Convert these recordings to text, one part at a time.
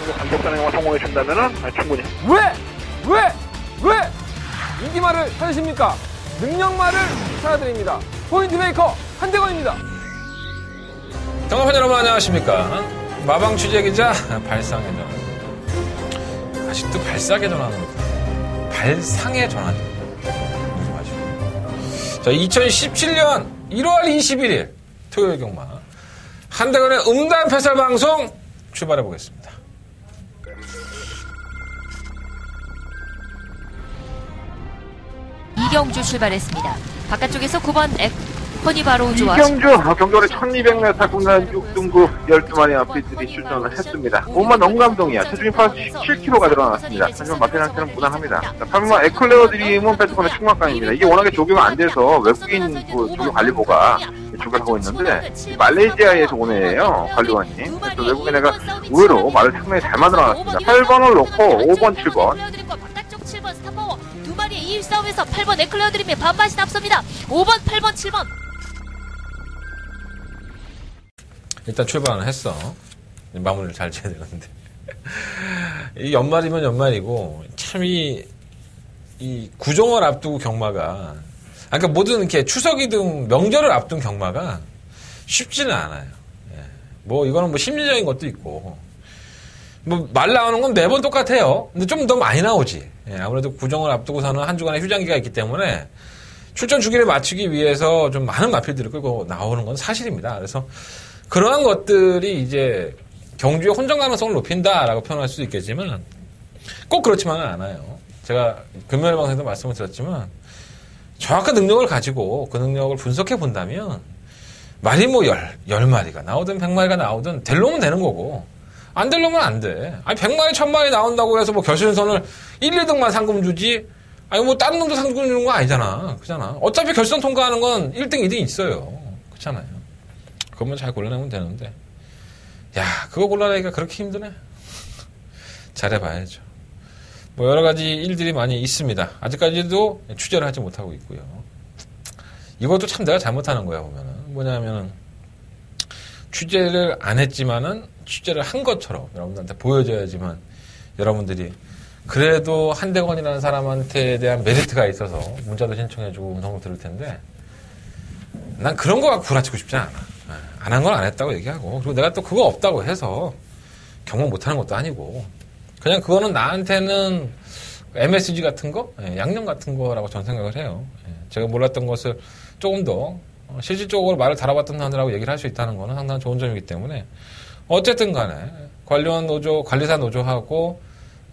정도 감독단행과 성공해 준다면은 충분히. 왜 인기말을 찾으십니까? 능력말을 찾아드립니다. 포인트 메이커 한대건입니다. 경험한 여러분 안녕하십니까? 마방 취재기자 발상의 전환. 아직도 발상의 전환은 발상의 전환. 무슨 말이죠? 자, 2017년 1월 21일 토요일 경마 한대건의 음담 패설 방송 출발해 보겠습니다. 이경주 출발했습니다. 바깥쪽에서 9번 허니바로 좋아. 이경주 경주원의 1200m 국내 6등급 12마리 앞이들이 출전을 했습니다. 5만 너무 감동이야. 체중이 87kg가 늘어났습니다. 하지만 마태 상태는 무난합니다. 8번 에클레어 드림은 패스권의 충막강입니다. 이게 워낙에 조교가 안 돼서 외국인 조교 관리보가 조교를 하고 있는데 말레이시아에서 온 애예요. 관리관이. 그래서 외국인 애가 의외로 말을 상당히 잘 만들어놨습니다. 8번을 놓고 5번, 7번. 바깥쪽 7번 스타파워 두 마리의 2위 싸움에서 8번 에클레어 드림의 반반씩 앞섭니다. 5번, 8번, 7번. 일단 출발은 했어. 마무리를 잘 지어야 되는데. 이 연말이면 연말이고, 참 이 구종을 앞두고 경마가, 그러니까 모든 이렇게 추석이든 명절을 앞둔 경마가 쉽지는 않아요. 예. 뭐, 이거는 뭐 심리적인 것도 있고, 뭐, 말 나오는 건 매번 똑같아요. 근데 좀 더 많이 나오지. 예. 아무래도 구종을 앞두고서는 한 주간의 휴장기가 있기 때문에 출전 주기를 맞추기 위해서 좀 많은 마필들을 끌고 나오는 건 사실입니다. 그래서 그러한 것들이 이제 경주의 혼전 가능성을 높인다라고 표현할 수도 있겠지만 꼭 그렇지만은 않아요. 제가 금요일 방송에도 말씀을 드렸지만 정확한 능력을 가지고 그 능력을 분석해 본다면 말이 뭐 10마리가 나오든 100마리가 나오든 될 놈은 되는 거고 안 될 놈은 안 돼. 아니 100마리 1000마리 나온다고 해서 뭐 결승선을 1, 2등만 상금 주지 아니 뭐 다른 놈도 상금 주는 거 아니잖아. 그잖아. 어차피 결승 통과하는 건 1등, 2등이 있어요. 그렇잖아요. 그것만 잘 골라내면 되는데 야 그거 골라내기가 그렇게 힘드네. 잘해봐야죠. 뭐 여러 가지 일들이 많이 있습니다. 아직까지도 취재를 하지 못하고 있고요. 이것도 참 내가 잘못하는 거야 보면은 뭐냐면은 취재를 안 했지만은 취재를 한 것처럼 여러분들한테 보여줘야지만 여러분들이 그래도 한대건이라는 사람한테 대한 메리트가 있어서 문자도 신청해주고 음성도 들을 텐데 난 그런 거 갖고 구라치고 싶지 않아. 안 한 건 안 했다고 얘기하고 그리고 내가 또 그거 없다고 해서 경험 못하는 것도 아니고 그냥 그거는 나한테는 MSG 같은 거 양념 같은 거라고 전 생각을 해요. 제가 몰랐던 것을 조금 더 실질적으로 말을 달아봤던 사람들하고 얘기를 할 수 있다는 거는 상당히 좋은 점이기 때문에 어쨌든 간에 관련 노조 관리사 노조하고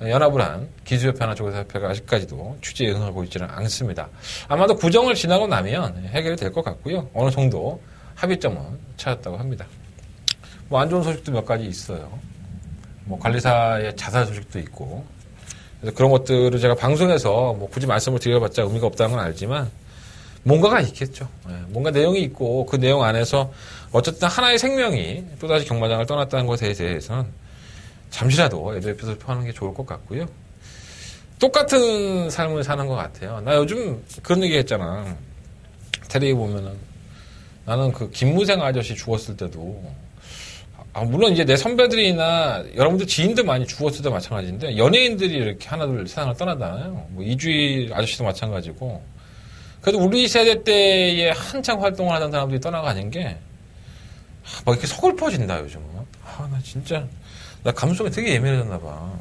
연합을 한 기수협회나 조교사협회가 아직까지도 취지에 응하고 있지는 않습니다. 아마도 구정을 지나고 나면 해결이 될 것 같고요. 어느 정도 합의점은 찾았다고 합니다. 뭐 안 좋은 소식도 몇 가지 있어요. 뭐 관리사의 자살 소식도 있고 그래서 그런 것들을 제가 방송에서 뭐 굳이 말씀을 드려봤자 의미가 없다는 건 알지만 뭔가가 있겠죠. 뭔가 내용이 있고 그 내용 안에서 어쨌든 하나의 생명이 또다시 경마장을 떠났다는 것에 대해서는 잠시라도 애도에서 표하는 게 좋을 것 같고요. 똑같은 삶을 사는 것 같아요. 나 요즘 그런 얘기 했잖아. 텔레비 보면은 나는 그 김무생 아저씨 죽었을 때도 물론 이제 내 선배들이나 여러분들 지인들 많이 죽었을 때 마찬가지인데 연예인들이 이렇게 하나둘 세상을 떠나잖아요. 뭐 이주일 아저씨도 마찬가지고 그래도 우리 세대 때에 한창 활동을 하던 사람들이 떠나가는 게 막 이렇게 서글퍼진다 요즘은. 나 진짜 나 감수성이 되게 예민해졌나 봐.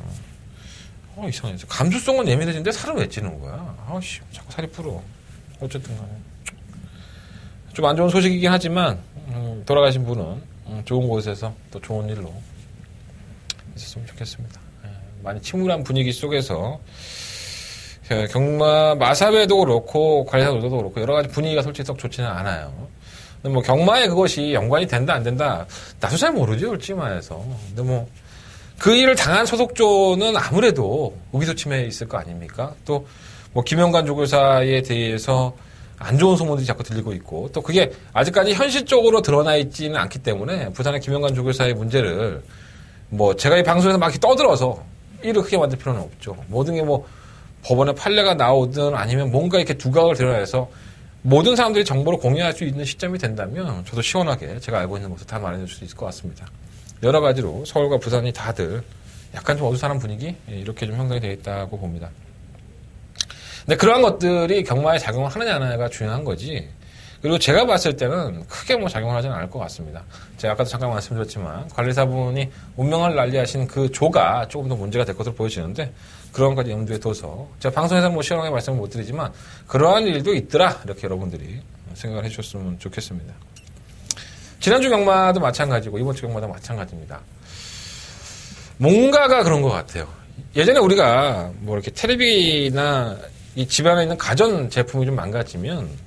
이상해. 감수성은 예민해지는데 살은 왜 찌는 거야? 자꾸 살이 풀어. 어쨌든 간에. 좀 안 좋은 소식이긴 하지만, 돌아가신 분은 좋은 곳에서 또 좋은 일로 있었으면 좋겠습니다. 많이 침울한 분위기 속에서, 경마, 마사회도 그렇고, 관리사 노조도 그렇고, 여러 가지 분위기가 솔직히 썩 좋지는 않아요. 근데 뭐 경마에 그것이 연관이 된다, 안 된다, 나도 잘 모르죠, 솔직히 말해서. 근데 뭐, 그 일을 당한 소속조는 아무래도 의기소침해 있을 거 아닙니까? 또, 뭐, 김영관 조교사에 대해서 안 좋은 소문들이 자꾸 들리고 있고, 또 그게 아직까지 현실적으로 드러나 있지는 않기 때문에, 부산의 김영관 조교사의 문제를, 뭐, 제가 이 방송에서 막 이렇게 떠들어서 일을 크게 만들 필요는 없죠. 모든 게 뭐, 법원에 판례가 나오든 아니면 뭔가 이렇게 두각을 드러내서 모든 사람들이 정보를 공유할 수 있는 시점이 된다면 저도 시원하게 제가 알고 있는 것을 다 말해줄 수 있을 것 같습니다. 여러 가지로 서울과 부산이 다들 약간 좀 어수선한 분위기 이렇게 좀 형성이 되어 있다고 봅니다. 근데 그러한 것들이 경마에 작용을 하느냐 안 하느냐가 중요한 거지. 그리고 제가 봤을 때는 크게 뭐 작용을 하지는 않을 것 같습니다. 제가 아까도 잠깐 말씀드렸지만 관리사분이 운명을 난리하신 그 조가 조금 더 문제가 될 것으로 보여지는데 그런 것까지 염두에 둬서 제가 방송에서 뭐 시원하게 말씀을 못 드리지만 그러한 일도 있더라 이렇게 여러분들이 생각을 해주셨으면 좋겠습니다. 지난주 경마도 마찬가지고 이번 주 경마도 마찬가지입니다. 뭔가가 그런 것 같아요. 예전에 우리가 뭐 이렇게 텔레비나 이 집안에 있는 가전 제품이 좀 망가지면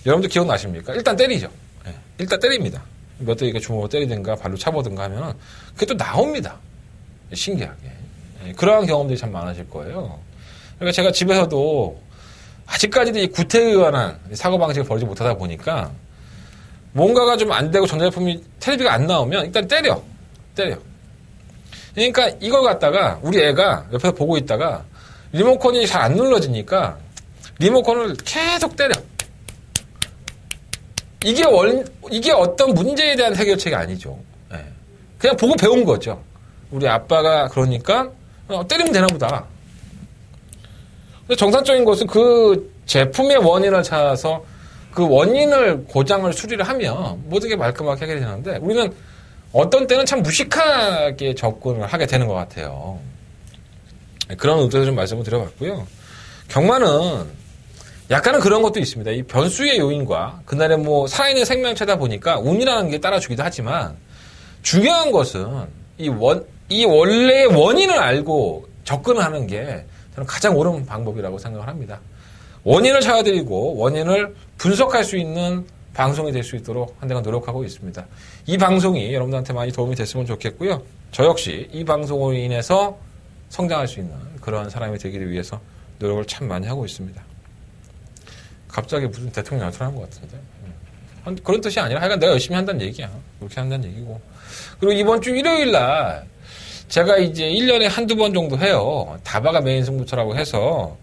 여러분들 기억나십니까? 일단 때리죠. 네, 일단 때립니다. 몇 대 이렇게 주먹으로 때리든가 발로 차보든가 하면 그게 또 나옵니다. 신기하게. 네, 그러한 경험들이 참 많으실 거예요. 그러니까 제가 집에서도 아직까지도 이 구태에 관한 사고방식을 버리지 못하다 보니까 뭔가가 좀 안 되고 전자제품이 텔레비가 안 나오면 일단 때려. 그러니까 이걸 갖다가 우리 애가 옆에서 보고 있다가 리모컨이 잘 안 눌러지니까 리모컨을 계속 때려. 이게 어떤 문제에 대한 해결책이 아니죠. 네. 그냥 보고 배운 거죠. 우리 아빠가 그러니까 때리면 되나 보다. 근데 정상적인 것은 그 제품의 원인을 찾아서 그 원인을 고장을 수리를 하면 모든 게 말끔하게 해결이 되는데 우리는 어떤 때는 참 무식하게 접근을 하게 되는 것 같아요. 그런 의도에서 좀 말씀을 드려봤고요. 경마는 약간은 그런 것도 있습니다. 이 변수의 요인과 그날에 뭐 살아있는 생명체다 보니까 운이라는 게 따라주기도 하지만 중요한 것은 이 원래의 원인을 알고 접근을 하는 게 저는 가장 옳은 방법이라고 생각을 합니다. 원인을 찾아드리고 원인을 분석할 수 있는 방송이 될 수 있도록 한대가 노력하고 있습니다. 이 방송이 여러분들한테 많이 도움이 됐으면 좋겠고요. 저 역시 이 방송으로 인해서 성장할 수 있는 그런 사람이 되기를 위해서 노력을 참 많이 하고 있습니다. 갑자기 무슨 대통령 나타난 것 같은데. 그런 뜻이 아니라 하여간 내가 열심히 한다는 얘기야. 그렇게 한다는 얘기고. 그리고 이번 주 일요일 날 제가 이제 1년에 한두 번 정도 해요. 다바가 메인 승부처라고 해서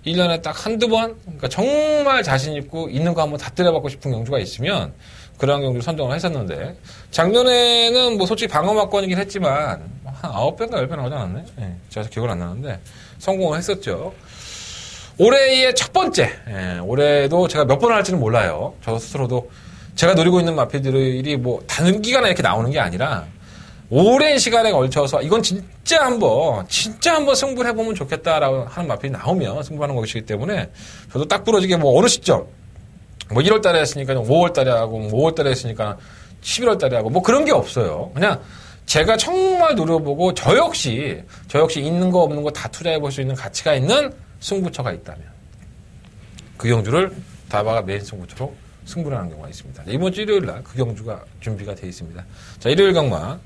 1년에 딱 한두 번, 그러니까 정말 자신 있고 있는 거 한번 다 때려받고 싶은 경주가 있으면 그런 경주를 선정을 했었는데 작년에는 뭐 솔직히 방어막권이긴 했지만 한 9배인가 10배 나오지 않았네? 네, 제가 기억을 안 나는데 성공을 했었죠. 올해의 첫 번째, 올해도 제가 몇 번을 할지는 몰라요. 저 스스로도 제가 노리고 있는 마필들이 뭐 단기간에 이렇게 나오는 게 아니라 오랜 시간에 걸쳐서 이건 진짜 한번 승부를 해보면 좋겠다라고 하는 마필이 나오면 승부하는 것이기 때문에 저도 딱 부러지게 뭐 어느 시점, 뭐 1월 달에 했으니까 5월 달에 하고, 뭐 5월 달에 했으니까 11월 달에 하고, 뭐 그런 게 없어요. 그냥 제가 정말 노려보고 저 역시 있는 거 없는 거 다 투자해볼 수 있는 가치가 있는 승부처가 있다면 그 경주를 다바가 메인 승부처로 승부를 하는 경우가 있습니다. 이번 주 일요일 날 그 경주가 준비가 되어 있습니다. 자, 일요일 경마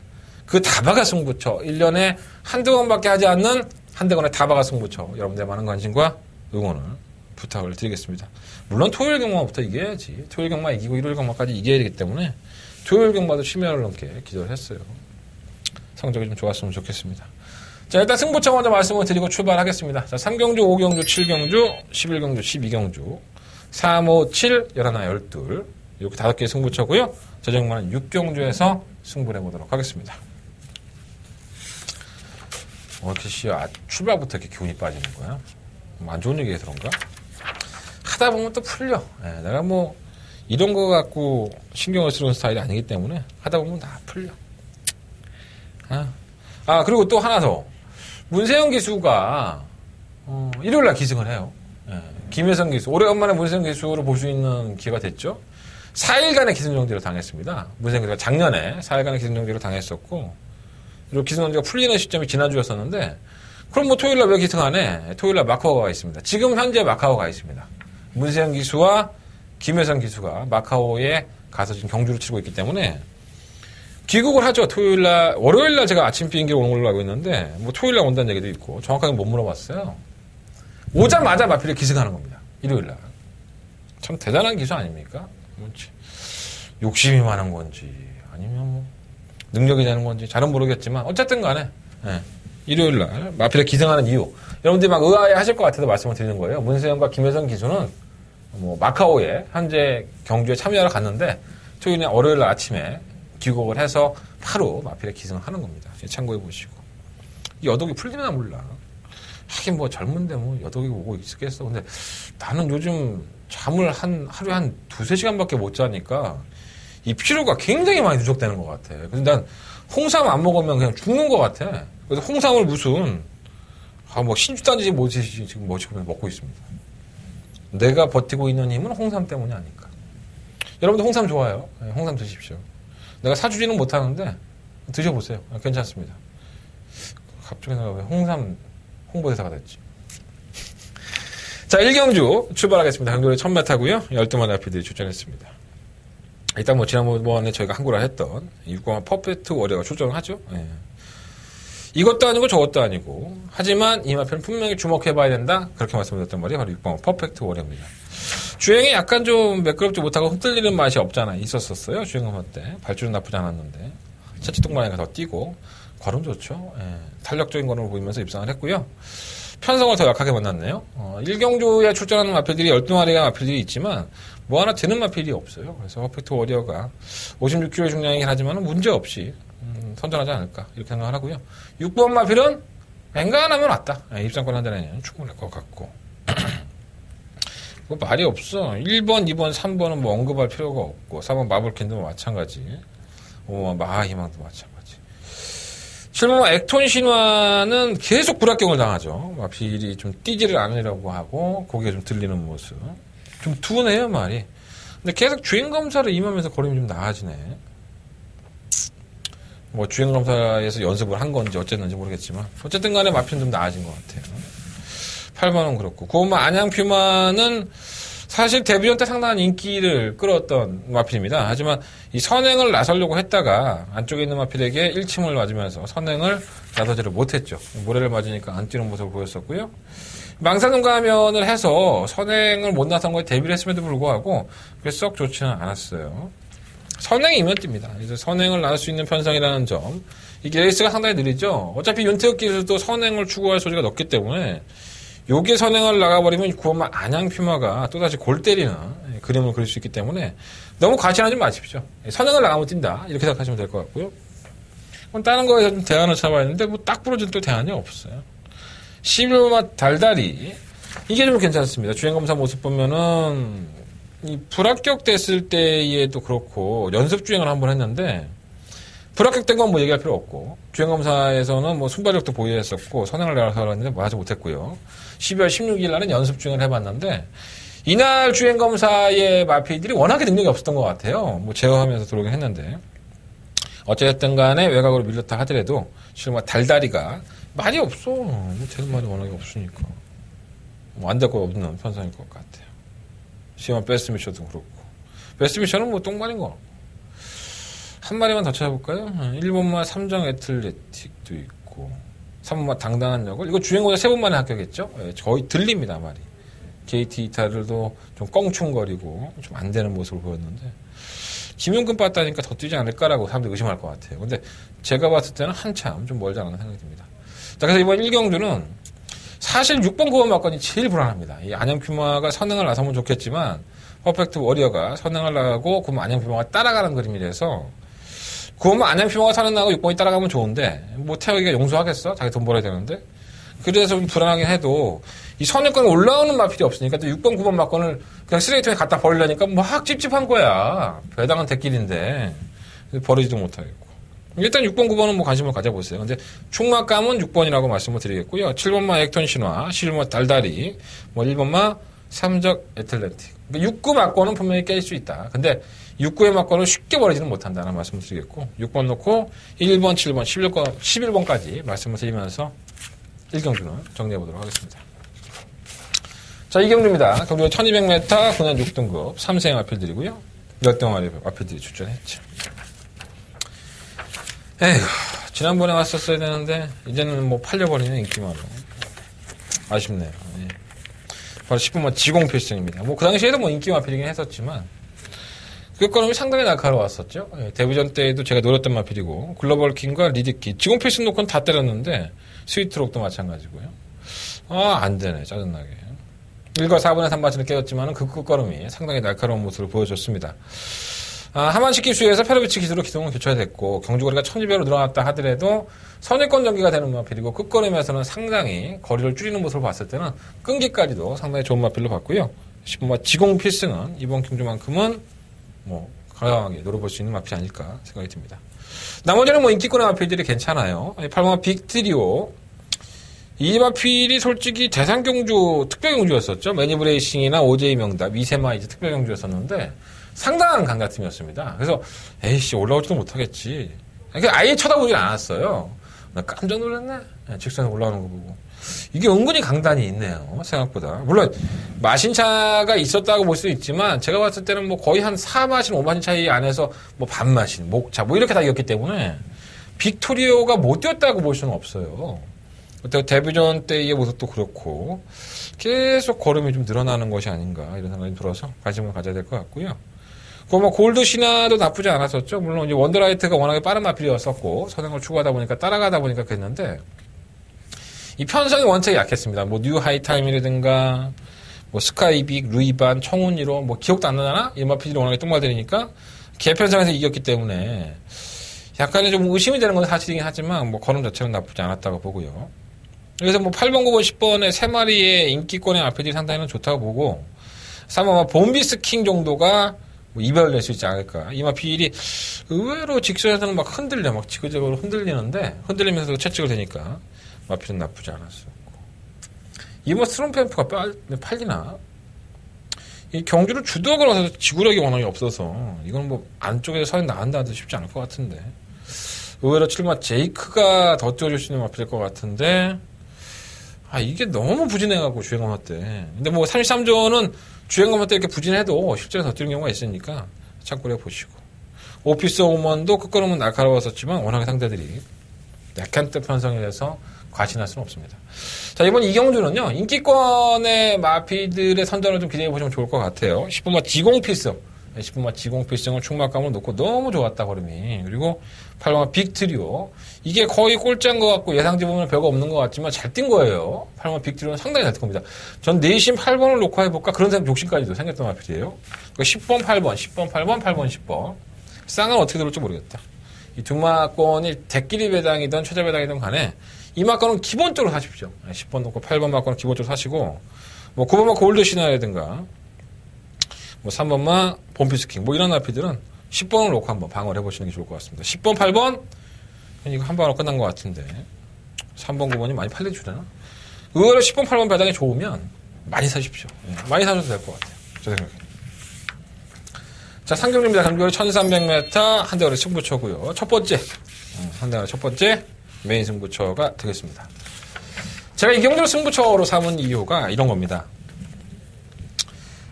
그 다바가 승부처 1년에 한두 번밖에 하지 않는 한대건의 다바가 승부처 여러분들의 많은 관심과 응원을 부탁을 드리겠습니다. 물론 토요일 경마부터 이겨야지. 토요일 경마 이기고 일요일 경마까지 이겨야 되기 때문에 토요일 경마도 10년을 넘게 기도를 했어요. 성적이 좀 좋았으면 좋겠습니다. 자, 일단 승부처 먼저 말씀을 드리고 출발하겠습니다. 자, 3경주, 5경주, 7경주, 11경주, 12경주, 3, 5, 7, 11, 12 이렇게 5개의 승부처고요. 저 경마는 6경주에서 승부를 해보도록 하겠습니다. 이렇게 출발부터 이렇게 기운이 빠지는 거야? 뭐 안 좋은 얘기해서 그런가? 하다 보면 또 풀려. 내가 뭐 이런 거 갖고 신경을 쓰는 스타일이 아니기 때문에 하다 보면 다 풀려. 그리고 또 하나 더. 문세영 기수가 일요일 날 기승을 해요. 김혜성 기수. 오래간만에 문세영 기수를 볼 수 있는 기회가 됐죠. 4일간의 기승정지를 당했습니다. 문세영 기수가 작년에 4일간의 기승정지를 당했었고 그리고 기승정지가 풀리는 시점이 지난주였었는데 그럼 뭐 토요일 날 왜 기승 안 해? 토요일 날 마카오가 있습니다. 지금 현재 마카오가 있습니다. 문세영 기수와 김혜성 기수가 마카오에 가서 지금 경주를 치르고 있기 때문에 귀국을 하죠. 토요일 날, 월요일 날 제가 아침 비행기로 오는 걸로 알고 있는데, 뭐 토요일 날 온다는 얘기도 있고, 정확하게 못 물어봤어요. 오자마자 마필에 기승하는 겁니다. 일요일 날. 참 대단한 기수 아닙니까? 욕심이 많은 건지, 아니면 뭐, 능력이 되는 건지, 잘은 모르겠지만, 어쨌든 간에, 일요일 날 마필에 기승하는 이유. 여러분들이 막 의아해 하실 것 같아서 말씀을 드리는 거예요. 문세영과 김혜성 기수는 뭐, 마카오에 현재 경주에 참여하러 갔는데, 토요일 날, 월요일 날 아침에 귀국을 해서 바로 마필에 기승을 하는 겁니다. 참고해 보시고. 여독이 풀리나 몰라. 하긴 뭐 젊은데 뭐 여독이 오고 있겠어. 근데 나는 요즘 잠을 하루에 한 2-3시간밖에 못 자니까 이 피로가 굉장히 많이 누적되는 것 같아. 그래서 난 홍삼 안 먹으면 그냥 죽는 것 같아. 그래서 홍삼을 무슨 뭐 신주단지 뭐지 지금 먹고 있습니다. 내가 버티고 있는 힘은 홍삼 때문이 아닐까. 여러분도 홍삼 좋아요. 네, 홍삼 드십시오. 내가 사주지는 못하는데 드셔보세요. 괜찮습니다. 갑자기 내가 왜 홍삼 홍보대사가 됐지. 자, 1경주 출발하겠습니다. 강도의 1000m고요. 12마리 아피들이 출전했습니다. 일단 뭐 지난번에 저희가 한구라 했던 6공화 퍼펙트 워리어가 출전을 하죠. 예. 이것도 아니고 저것도 아니고 하지만 이 마표는 분명히 주목해봐야 된다. 그렇게 말씀드렸단 말이에요. 바로 6공화 퍼펙트 워리어입니다. 주행이 약간 좀 매끄럽지 못하고 흩날리는 맛이 없잖아. 있었어요. 주행검사 때. 발주는 나쁘지 않았는데 채취동반에 가서 뛰고 걸음 좋죠. 예. 탄력적인 걸음을 보이면서 입상을 했고요. 편성을 더 약하게 만났네요. 1경주에 출전하는 마필들이 12마리가 마필들이 있지만 뭐 하나 되는 마필이 없어요. 그래서 퍼펙트 워리어가 56kg 중량이긴 하지만 문제없이 선전하지 않을까 이렇게 생각을 하고요. 6번 마필은 맹간하면 왔다. 입상권 한 잔에는 충분할 것 같고 뭐 말이 없어. 1번, 2번, 3번은 뭐 언급할 필요가 없고 4번 마블캔도 마찬가지 5번 마하희망도 마찬가지 7번 액톤 신화는 계속 불합격을 당하죠. 마필이 좀 뛰지를 않으려고 하고 고개가 좀 들리는 모습 좀 둔해요 말이. 근데 계속 주행검사를 임하면서 걸음이 좀 나아지네. 뭐 주행검사에서 연습을 한 건지 어쨌는지 모르겠지만 어쨌든 간에 마필은 좀 나아진 것 같아요. 8번은 그렇고 9번 안양퓨마는 사실 데뷔전 때 상당한 인기를 끌었던 마필입니다. 하지만 이 선행을 나서려고 했다가 안쪽에 있는 마필에게 1침을 맞으면서 선행을 나서지를 못했죠. 모래를 맞으니까 안 뛰는 모습을 보였었고요. 망사능 가면을 해서 선행을 못 나선 거에 데뷔를 했음에도 불구하고 그게 썩 좋지는 않았어요. 선행이면 뜁니다. 그래서 선행을 나눌 수 있는 편성이라는 점. 이게 레이스가 상당히 느리죠. 어차피 윤태욱 기술도 선행을 추구할 소지가 높기 때문에 요게 선행을 나가버리면 9번만 안양퓨마가 또다시 골 때리는 그림을 그릴 수 있기 때문에 너무 과신하지 마십시오. 선행을 나가면 뛴다. 이렇게 생각하시면 될 것 같고요. 그럼 다른 거에서 좀 대안을 찾아봐야 했는데 뭐 딱 부러진 또 대안이 없어요. 11번 달달이 이게 좀 괜찮습니다. 주행검사 모습 보면은 이 불합격 됐을 때에도 그렇고 연습 주행을 한번 했는데 불합격된 건 뭐 얘기할 필요 없고 주행검사에서는 뭐 순발력도 보유했었고 선행을 나가서 했는데 뭐 하지 못했고요. 12월 16일 날은 연습 주행을 해봤는데 이날 주행검사의 마필들이 워낙에 능력이 없었던 것 같아요. 뭐 제어하면서 들어오긴 했는데 어쨌든 간에 외곽으로 밀렸다 하더라도 실은 달다리가 말이 없어. 뭐 되는 말이 워낙에 없으니까 뭐 안 될 거 없는 편성일 것 같아요. 시험 베스트 미션도 그렇고 베스트 미션은 뭐 똥말인 거 같고 한 마리만 더 찾아볼까요? 1번마 삼정 애틀레틱도 있고 3번마 당당한 여걸 이거 주행고사 3번 만에 합격했죠? 거의 들립니다 말이. KT 이탈도 좀 껑충거리고 좀 안 되는 모습을 보였는데 김용근 빠따니까 더 뛰지 않을까라고 사람들이 의심할 것 같아요. 근데 제가 봤을 때는 한참 좀 멀지 않은 생각이 듭니다. 자, 그래서 이번 1경주는 사실 6번 9번 막건이 제일 불안합니다. 이 안양퓨마가 선행을 나서면 좋겠지만 퍼펙트 워리어가 선행을 나가고 그러면 안양퓨마가 따라가는 그림이라서 그러면 안양퓨마가 선행나가고 6번이 따라가면 좋은데 뭐 태혁이가 용서하겠어? 자기 돈 벌어야 되는데 그래서 좀 불안하긴 해도 이 선행권에 올라오는 마필이 없으니까 또 6번 9번 막건을 그냥 쓰레기통에 갖다 버리려니까 막 찝찝한 거야. 배당은 대길인데 버리지도 못하겠고 일단 6번 9번은 뭐 관심을 가져보세요. 근데 충막감은 6번이라고 말씀을 드리겠고요. 7번마 액톤 신화, 11번마 달다리, 뭐 1번마 삼적 애틀랜틱. 그러니까 6구 막권은 분명히 깰 수 있다. 근데 6구의 막권을 쉽게 버리지는 못한다는 말씀을 드리겠고 6번 놓고 1번, 7번, 11번까지 말씀을 드리면서 1경주는 정리해보도록 하겠습니다. 자, 2경주입니다. 경주는 1200m, 군안 6등급, 3세행 마필들이고요. 10덩어리 마필들이 출전했죠. 에휴, 지난번에 왔었어야 되는데, 이제는 뭐 팔려버리는 인기만으로. 아쉽네요. 예. 바로 10번만 지공필승입니다. 뭐 그 당시에도 뭐 인기 마필이긴 했었지만, 그 걸음이 상당히 날카로웠었죠. 예, 데뷔전 때에도 제가 노렸던 마필이고, 글로벌 킹과 리드키. 지공필승 놓고는 다 때렸는데, 스위트록도 마찬가지고요. 아, 안 되네. 짜증나게. 1과 4분의 3바치는 깨졌지만 그 끝걸음이 상당히 날카로운 모습을 보여줬습니다. 하만식 기수에서 페로비치 기수로 기동은 교체가 됐고 경주거리가 1200으로 늘어났다 하더라도 선입권 전기가 되는 마필이고 끝걸음에서는 상당히 거리를 줄이는 모습을 봤을 때는 끈기까지도 상당히 좋은 마필로 봤고요. 10번마 지공 필승은 이번 경주만큼은 뭐 강하게 노려볼 수 있는 마필이 아닐까 생각이 듭니다. 나머지는 뭐 인기권의 마필들이 괜찮아요. 8번마 빅트리오 이 마필이 솔직히 대상경주 특별경주였었죠. 매니브레이싱이나 오제이 명답, 이세마이즈 특별경주였었는데 상당한 강같음이었습니다. 그래서 에이씨 올라오지도 못하겠지. 아예 쳐다보질 않았어요. 나 깜짝 놀랐네. 직선에 올라오는 거 보고. 이게 은근히 강단이 있네요. 생각보다. 물론 마신차가 있었다고 볼 수도 있지만 제가 봤을 때는 뭐 거의 한 4마신, 5마신 차이 안에서 뭐 반마신, 목차 뭐 이렇게 다 이겼기 때문에 빅토리오가 못 뛰었다고 볼 수는 없어요. 그때 데뷔전 때의 모습도 그렇고 계속 걸음이 좀 늘어나는 것이 아닌가 이런 생각이 들어서 관심을 가져야 될 것 같고요. 뭐 골드 신화도 나쁘지 않았었죠. 물론 이제 원더라이트가 워낙에 빠른 마필이었었고 선행을 추구하다 보니까 따라가다 보니까 그랬는데 이 편성이 원체 약했습니다. 뭐 뉴 하이타임이라든가 뭐 스카이빅, 루이반, 청운이로 뭐 기억도 안 나잖아. 이 마필이 워낙에 똥마들이니까 개편성에서 이겼기 때문에 약간의 좀 의심이 되는 건 사실이긴 하지만 뭐 걸음 자체는 나쁘지 않았다고 보고요. 그래서 뭐 8번, 9번, 10번의 3마리의 인기권의 마필들이 상당히 좋다고 보고 3번 봄비스 킹 정도가 뭐 이별을 낼 수 있지 않을까. 이 마필이 의외로 직선에서는 막 흔들려, 막 지그재그로 흔들리는데, 흔들리면서도 채찍을 대니까 마필은 나쁘지 않았었고. 이번 스롬펜프가 팔리나? 이 경주를 주도하고 나서 지구력이 워낙에 없어서, 이건 뭐 안쪽에서 서인 나간다 하도 쉽지 않을 것 같은데. 의외로 7마 제이크가 더 띄워줄 수 있는 마필일 것 같은데, 이게 너무 부진해갖고 주행검화 때. 근데 뭐 33조는 주행검화 때 이렇게 부진해도 실제로 더 뛰는 경우가 있으니까 참고해 보시고. 오피스 오먼도 끝걸음은 날카로웠었지만 워낙에 상대들이 약한 뜻 편성에 대해서 과신할 수는 없습니다. 자, 이번 이경주는요, 인기권의 마피들의 선전을 좀 기대해 보시면 좋을 것 같아요. 10번마 지공필승. 10번마 지공필승을 충막감으로 놓고 너무 좋았다, 걸음이. 그리고 8번마 빅트리오. 이게 거의 꼴찌한 것 같고 예상치 보면 별거 없는 것 같지만 잘 뛴 거예요. 8번마 빅트리오는 상당히 잘 뛴 겁니다. 전 내심 8번을 놓고 해볼까? 그런 생각, 욕심까지도 생겼던 마필이에요. 10번, 8번, 10번, 8번, 8번, 10번. 쌍은 어떻게 들어올지 모르겠다. 이 두 마건이 대끼리 배당이든 최저 배당이든 간에 이 마건은 기본적으로 사십시오. 10번 놓고 8번 마건은 기본적으로 사시고, 뭐 9번마 골드 시나라든가, 뭐 3번마 봄피스킹, 뭐 이런 마필들은 10번을 놓고 한번 방어를 해보시는 게 좋을 것 같습니다. 10번, 8번, 이거 한 방으로 끝난 것 같은데, 3번, 9번이 많이 팔려주려나? 의외로 10번, 8번 배당이 좋으면 많이 사십시오. 많이 사셔도 될 것 같아요. 저 생각에. 자, 상경주입니다. 경주거리 1300m, 한 대거리 승부처고요. 첫 번째, 한 대거리 첫 번째 메인 승부처가 되겠습니다. 제가 이 경주를 승부처로 삼은 이유가 이런 겁니다.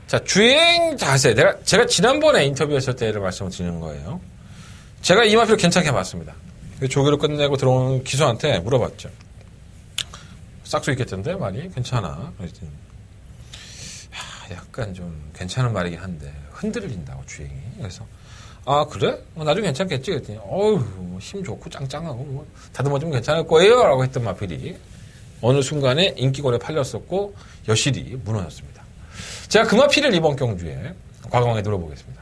자, 주행 자세. 제가 지난번에 인터뷰했을 때를 말씀을 드리는 거예요. 제가 이 마필을 괜찮게 봤습니다. 조교를 끝내고 들어오는 기수한테 물어봤죠. 싹수 있겠던데, 말이? 괜찮아. 그랬더니, 약간 좀 괜찮은 말이긴 한데, 흔들린다고, 주행이. 그래서, 그래? 나중에 괜찮겠지? 그랬더니, 힘 좋고 짱짱하고, 다듬어주면 괜찮을 거예요? 라고 했던 마필이, 어느 순간에 인기권에 팔렸었고, 여실히 무너졌습니다. 제가 그 마필을 이번 경주에 과감하게 노려보겠습니다.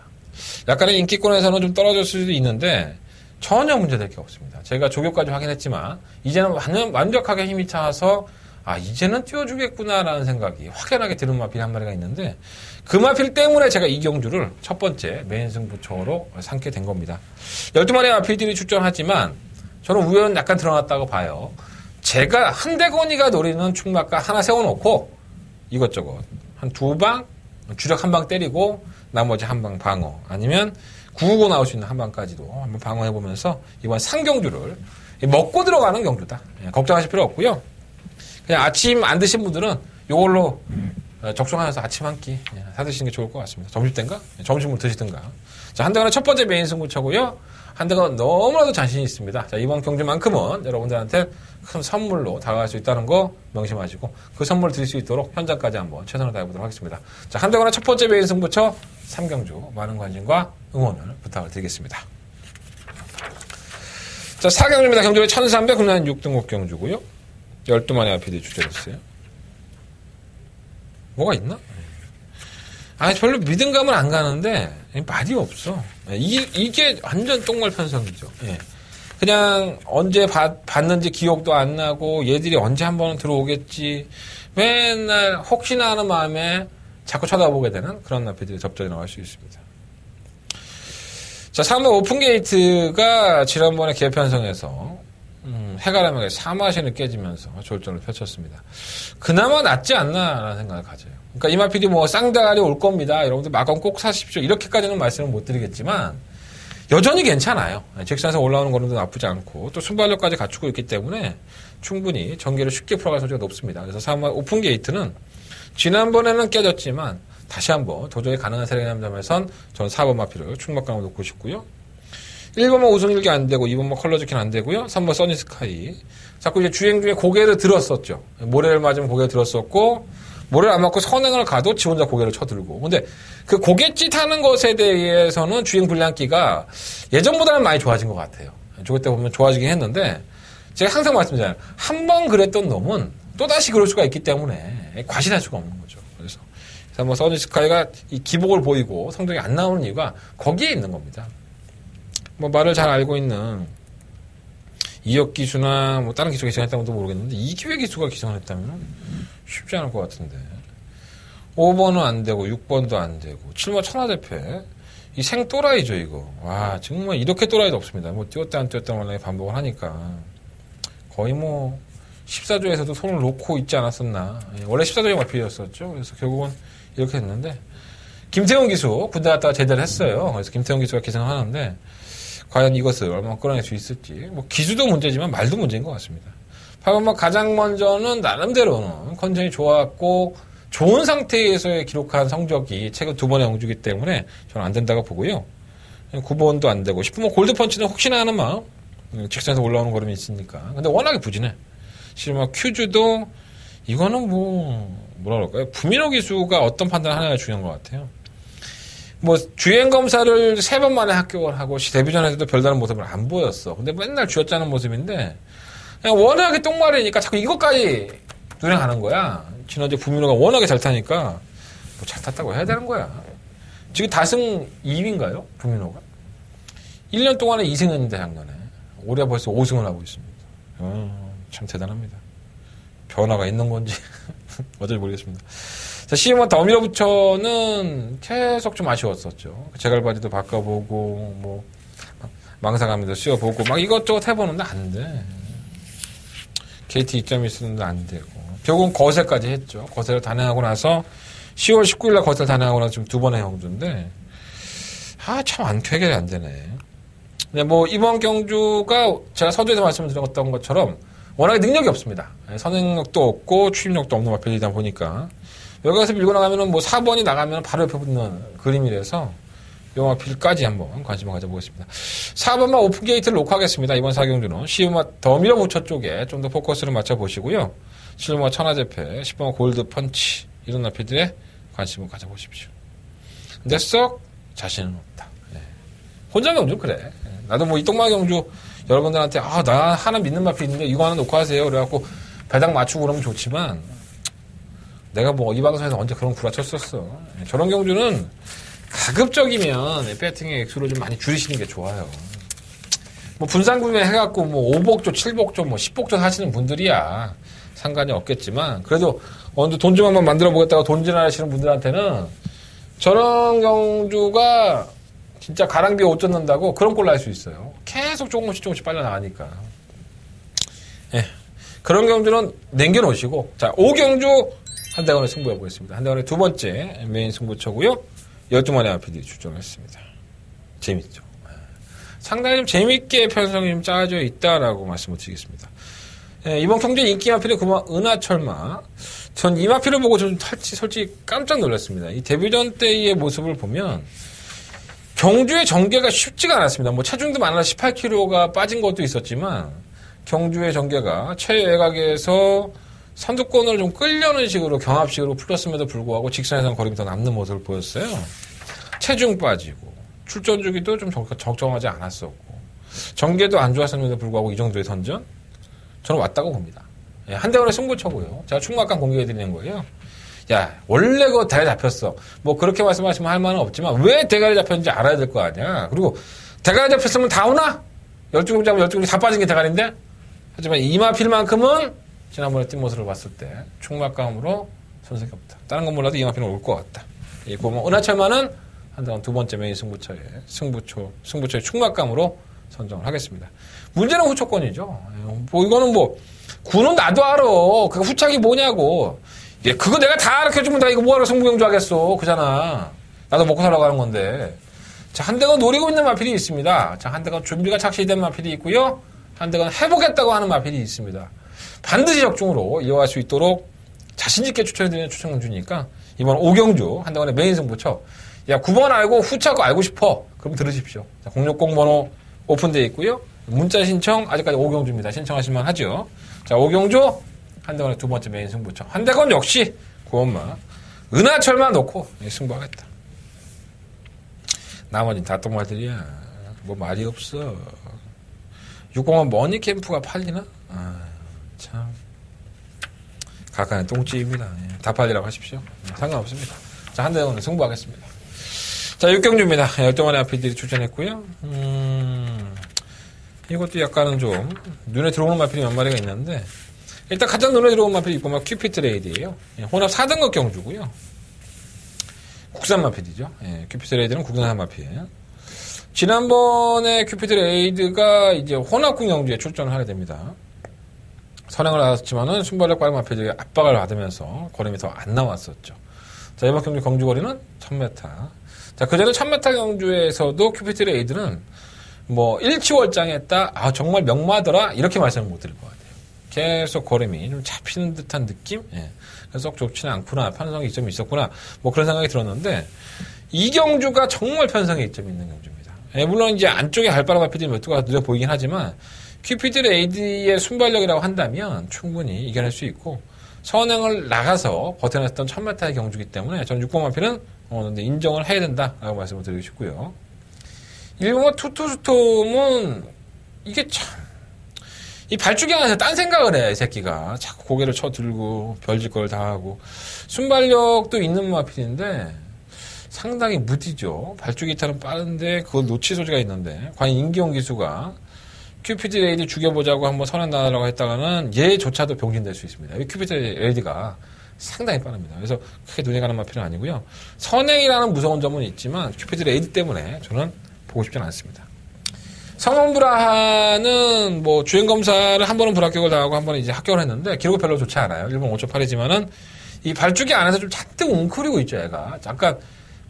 약간의 인기권에서는 좀 떨어질 수도 있는데 전혀 문제될 게 없습니다. 제가 조교까지 확인했지만 이제는 완벽하게 힘이 차서 이제는 띄워주겠구나라는 생각이 확연하게 드는 마필 한 마리가 있는데 그 마필 때문에 제가 이 경주를 첫 번째 메인 승부처로 삼게 된 겁니다. 12마리의 마필들이 출전하지만 저는 우연은 약간 드러났다고 봐요. 제가 한대건이가 노리는 충막가 하나 세워놓고 이것저것 한 두 방, 주력 한 방 때리고 나머지 한 방 방어 아니면 구우고 나올 수 있는 한 방까지도 한번 방어해보면서 이번 상경주를 먹고 들어가는 경주다. 걱정하실 필요 없고요. 그냥 아침 안 드신 분들은 이걸로 적중하면서 아침 한 끼 사드시는 게 좋을 것 같습니다. 점심때인가? 점심을 드시든가. 자, 한대건은 첫 번째 메인 승부처고요. 한대건 너무나도 자신이 있습니다. 자, 이번 경주만큼은 여러분들한테 큰 선물로 다가갈 수 있다는 거 명심하시고 그 선물을 드릴 수 있도록 현장까지 한번 최선을 다해보도록 하겠습니다. 자, 한대건의 첫 번째 메인 승부처 3경주 많은 관심과 응원을 부탁을 드리겠습니다. 자, 4경주입니다. 경주는 1300 금년 6등급 경주고요. 12마리 RPD 주제였어요. 뭐가 있나? 별로 믿음감은 안 가는데 말이 없어. 이게 완전 똥말 편성이죠. 예. 그냥 언제 봤는지 기억도 안 나고 얘들이 언제 한 번은 들어오겠지. 맨날 혹시나 하는 마음에 자꾸 쳐다보게 되는 그런 나피들의 접전이 나올 수 있습니다. 자, 3번 오픈게이트가 지난번에 개편성에서 해가람에게 사마신을 깨지면서 졸전을 펼쳤습니다. 그나마 낫지 않나라는 생각을 가져요. 그러니까 이마필이 뭐 쌍다리 올 겁니다. 여러분들 마건 꼭 사십시오. 이렇게까지는 말씀을 못 드리겠지만 여전히 괜찮아요. 직선에서 올라오는 거는 나쁘지 않고 또 순발력까지 갖추고 있기 때문에 충분히 전개를 쉽게 풀어갈 소지가 높습니다. 그래서 3번 오픈게이트는 지난번에는 깨졌지만 다시 한번 도저히 가능한 세력이라는 점에선 저는 4번 마필을 충막감을 놓고 싶고요. 1번만 우승일기 안 되고 2번만 컬러즈킨 안 되고요. 3번 써니스카이. 자꾸 이제 주행 중에 고개를 들었었죠. 모래를 맞으면 고개를 들었었고 모래를 안 맞고 선행을 가도 지 혼자 고개를 쳐들고. 근데 그 고갯짓 하는 것에 대해서는 주행 불량기가 예전보다는 많이 좋아진 것 같아요. 저때 보면 좋아지긴 했는데 제가 항상 말씀드리잖아요. 한 번 그랬던 놈은 또다시 그럴 수가 있기 때문에 과신할 수가 없는 거죠. 그래서 3번 써니스카이가 이 기복을 보이고 성적이 안 나오는 이유가 거기에 있는 겁니다. 뭐 말을 잘 알고 있는 이혁 기수나 뭐 다른 기수가 기승했다고도 모르겠는데 이기회 기수가 기승을 했다면 쉽지 않을 것 같은데 5번은 안 되고 6번도 안 되고 7번 천하대패 이 생또라이죠 이거. 와 정말 이렇게 또라이도 없습니다. 뭐 뛰었다 안 뛰었다 말랑에 반복을 하니까 거의 뭐 14조에서도 손을 놓고 있지 않았었나. 원래 14조의 마필이었었죠. 그래서 결국은 이렇게 됐는데 김태훈 기수 군대 갔다가 제대를 했어요. 그래서 김태훈 기수가 기승을 하는데 과연 이것을 얼마나 끌어낼 수 있을지. 뭐 기수도 문제지만 말도 문제인 것 같습니다. 8번만 가장 먼저는 나름대로는 컨디션이 좋았고 좋은 상태에서의 기록한 성적이 최근 2번의 영주이기 때문에 저는 안 된다고 보고요. 9번도 안 되고 10번만 골드펀치는 혹시나 하는 마음. 직선에서 올라오는 걸음이 있으니까. 근데 워낙에 부진해. 실마 큐즈도 이거는 뭐라 그럴까요? 부민호 기수가 어떤 판단을 하느냐가 중요한 것 같아요. 뭐 주행 검사를 3번 만에 합격을 하고 데뷔전에서도 별다른 모습을 안 보였어. 근데 맨날 쥐어짜는 모습인데 그냥 워낙에 똥말이니까 자꾸 이것까지 누행하는 거야. 지난주에 부민호가 워낙에 잘 타니까 뭐 잘 탔다고 해야 되는 거야. 지금 다승 2위인가요? 부민호가 1년 동안에 2승했는데 작년에 올해 벌써 5승을 하고 있습니다. 참 대단합니다. 변화가 있는 건지 어쩔 모르겠습니다. 자, 시험은 더 밀어붙여는 계속 좀 아쉬웠었죠. 제갈바지도 바꿔보고 뭐 망사감에도 씌워보고 막 이것저것 해보는데 안 돼. KT 2점이 있었는데 안 되고 결국은 거세까지 했죠. 거세를 단행하고 나서 10월 19일날 거세를 단행하고 나서 지금 2번의 형주인데 참 해결이 안 되네. 근데 뭐 이번 경주가 제가 서두에서 말씀드렸던 것처럼 워낙에 능력이 없습니다. 선행력도 없고 추임력도 없는 마필이다 보니까 여기서 밀고 나가면은 뭐 4번이 나가면 바로 옆에 붙는 그림이라서 요 마필까지 한번 관심을 가져보겠습니다. 4번만 오픈게이트를 놓고 하겠습니다. 이번 4경주는 10번만 더 밀어붙여 쪽에 좀 더 포커스를 맞춰보시고요. 7번만 천하제패, 10번만 골드펀치 이런 마필들의 관심을 가져보십시오. 근데 썩 자신은 없다. 혼자 경주 그래. 나도 뭐 이 똥마 경주 여러분들한테 나 하나 믿는 마필 있는데 이거 하나 놓고 하세요. 그래갖고 배당 맞추고 그러면 좋지만 내가 뭐 이 방송에서 언제 그런 구라쳤었어. 저런 경주는 가급적이면 배팅의 액수를 좀 많이 줄이시는 게 좋아요. 뭐 분산구매 해갖고 뭐 5복조, 7복조, 뭐 10복조 사시는 분들이야 상관이 없겠지만 그래도 어느 돈 좀 한번 만들어 보겠다고 돈질하시는 분들한테는 저런 경주가 진짜 가랑비에 옷 젖는다고 그런 꼴로 할 수 있어요. 계속 조금씩 빨려 나가니까. 그런 경주는 남겨놓으시고 자 5경주 한대건에 승부해 보겠습니다. 한대건의 두 번째 메인 승부처고요. 12마리 RPD 출전했습니다. 재밌죠. 상당히 좀 재밌게 편성이 좀 짜져 있다라고 말씀을 드리겠습니다. 이번 경주 인기 마필의 그만 은하철마. 전 이 마필을 보고 좀 솔직히 깜짝 놀랐습니다. 이 데뷔전 때의 모습을 보면 경주의 전개가 쉽지가 않았습니다. 뭐 체중도 많아 18kg가 빠진 것도 있었지만 경주의 전개가 최외곽에서 선두권을 좀 끌려는 식으로 경합식으로 풀렸음에도 불구하고 직선에서는 거리가 더 남는 모습을 보였어요. 체중 빠지고 출전 주기도 좀 적정하지 않았었고 전개도 안 좋았음에도 불구하고 이 정도의 선전 저는 왔다고 봅니다. 한대건의 승부처고요. 제가 충막강 공개해드리는 거예요. 야, 원래 그 대가리 잡혔어. 뭐 그렇게 말씀하시면 할 말은 없지만 왜 대가리 잡혔는지 알아야 될 거 아니야. 그리고 대가리 잡혔으면 다 오나? 12금 잡으면 12금이 다 빠진 게 대가리인데? 하지만 이마필만큼은 지난번에 뛴 모습을 봤을 때 충막감으로 손색이 없다. 다른 건 몰라도 이마필은 올 것 같다. 이 고모 은하철만은 한동안 두 번째 메인 승부처의 충막감으로 선정을 하겠습니다. 문제는 후초권이죠. 뭐 이거는 뭐 구는 나도 알아. 그 후착이 뭐냐고. 예, 그거 내가 다 알려주면 다 이거 뭐하러 승부경주 하겠어. 그잖아. 나도 먹고 살라고 하는 건데. 자, 한 대건 노리고 있는 마필이 있습니다. 자, 한 대건 준비가 착실히 된 마필이 있고요. 한 대건 해보겠다고 하는 마필이 있습니다. 반드시 적중으로 이어갈 수 있도록 자신있게 추천해드리는 추천경주니까 이번 오경주 한 대건의 메인 승부처. 야, 9번 알고 후착 알고 싶어. 그럼 들으십시오. 자, 060 번호 오픈되어 있고요. 문자 신청 아직까지 오경주입니다. 신청하실만 하죠. 자, 오경주 한대건의 두 번째 메인 승부처. 한대건 역시 구원마 은하철만 놓고 승부하겠다. 나머지는 다 똥말들이야. 뭐 말이 없어. 6공원 머니캠프가 팔리나? 아, 참. 각간의 똥찌입니다. 예, 다 팔리라고 하십시오. 예, 상관없습니다. 자, 한대건은 승부하겠습니다. 자, 6경주입니다. 12만의 마필들이 출전했고요. 이것도 약간은 좀 눈에 들어오는 마필이 몇 마리가 있는데 일단 가장 눈에 들어오는 마필이 보면 큐피트 레이드예요. 예, 혼합 4등급 경주고요. 국산 마필이죠. 예, 큐피트 레이드는 국산 마필이에요. 지난번에 큐피트 레이드가 이제 혼합군 경주에 출전을 하게 됩니다. 선행을 나왔지만은 순발력 빠른 마필들이 압박을 받으면서 거림이 더 안 나왔었죠. 자, 이번 경주 경주거리는 1000m. 자, 그전에 1000m 경주에서도 큐피트 레이드는 뭐 일치월장했다. 아, 정말 명마더라. 이렇게 말씀을 못 드릴 것 같아요. 계속 걸음이 좀 잡히는 듯한 느낌? 예. 그래서 썩 좋지는 않구나. 편성의 이점이 있었구나. 뭐 그런 생각이 들었는데 이 경주가 정말 편성의 이점이 있는 경주입니다. 예, 물론 이제 안쪽에 갈바람 마필들이 몇 두가 느려 보이긴 하지만 큐피드 레이드의 순발력이라고 한다면 충분히 이겨낼 수 있고 선행을 나가서 버텨냈던 1000m의 경주이기 때문에 전 6번 마필은 인정을 해야 된다라고 말씀을 드리고 싶고요. 일본어 투투스톰은 이게 참 이 발주기 안에서 딴 생각을 해, 이 새끼가. 자꾸 고개를 쳐들고 별짓거리를 다 하고 순발력도 있는 마필인데 상당히 무디죠. 발주기 타는 빠른데 그걸 놓칠 소지가 있는데 과연 임기용 기수가 큐피드 레이드 죽여보자고 한번 선언 나가려고 했다가는 얘조차도 병신될 수 있습니다. 이 큐피드 레이드가 상당히 빠릅니다. 그래서 크게 눈에 가는 마필은 아니고요. 선행이라는 무서운 점은 있지만 큐피드 레이드 때문에 저는 보고 싶지는 않습니다. 성원브라하는 뭐 주행검사를 한 번은 불합격을 당하고 한 번은 이제 합격을 했는데 기록이 별로 좋지 않아요. 1번 5.8이지만은 이 발주기 안에서 좀 잔뜩 웅크리고 있죠, 얘가. 잠깐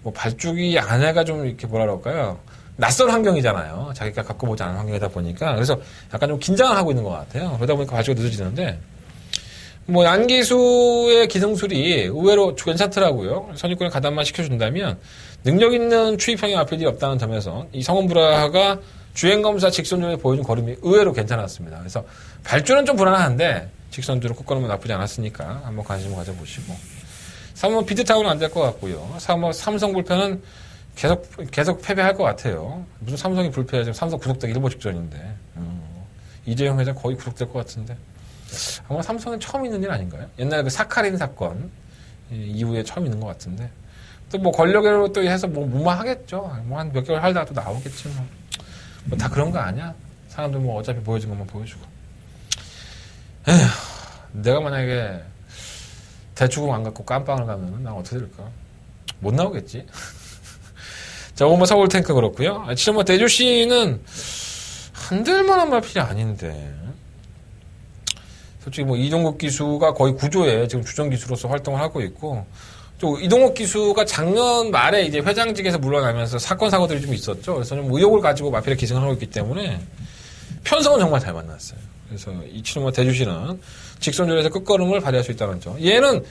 뭐 발주기 안에가 좀 이렇게 뭐라 그럴까요? 낯선 환경이잖아요. 자기가 갖고 보지 않은 환경이다 보니까. 그래서 약간 좀 긴장을 하고 있는 것 같아요. 그러다 보니까 발주가 늦어지는데 뭐 양기수의 기승술이 의외로 괜찮더라고요. 선입견을 가담만 시켜준다면 능력 있는 추입형의 마필들이 없다는 점에서 이 성원브라하가 주행검사 직선주에 보여준 걸음이 의외로 괜찮았습니다. 그래서 발주는 좀 불안한데 직선주로 콧걸음은 나쁘지 않았으니까 한번 관심을 가져보시고 3번 비트타운은 안 될 것 같고요. 3번 삼성 불패는 계속 패배할 것 같아요. 무슨 삼성이 불패야 지금 삼성 구속되기 일보 직전인데 이재용 회장 거의 구속될 것 같은데 아마 삼성은 처음 있는 일 아닌가요? 옛날에 그 사카린 사건 이후에 처음 있는 것 같은데 또 뭐 권력으로 또 해서 뭐 무마하겠죠. 뭐 한 몇 개월 살다가 또 나오겠지 뭐. 뭐 다 그런 거 아니야? 사람들 뭐 어차피 보여준 것만 보여주고. 에휴, 내가 만약에 대추금 안 갖고 깜빵을 가면은 난 어떻게 될까? 못 나오겠지? 자, 오늘 서울 탱크 그렇고요. 지금 뭐 대주씨는 한들만한 마필이 아닌데. 솔직히 뭐 이동국 기수가 거의 구조에 지금 주전 기수로서 활동을 하고 있고, 또 이동국 기수가 작년 말에 이제 회장직에서 물러나면서 사건 사고들이 좀 있었죠. 그래서 좀 의혹을 가지고 마필에 기승을 하고 있기 때문에 편성은 정말 잘 만났어요. 그래서 이 친구와 대주씨는 직선줄에서 끝걸음을 발휘할 수 있다는 점. 얘는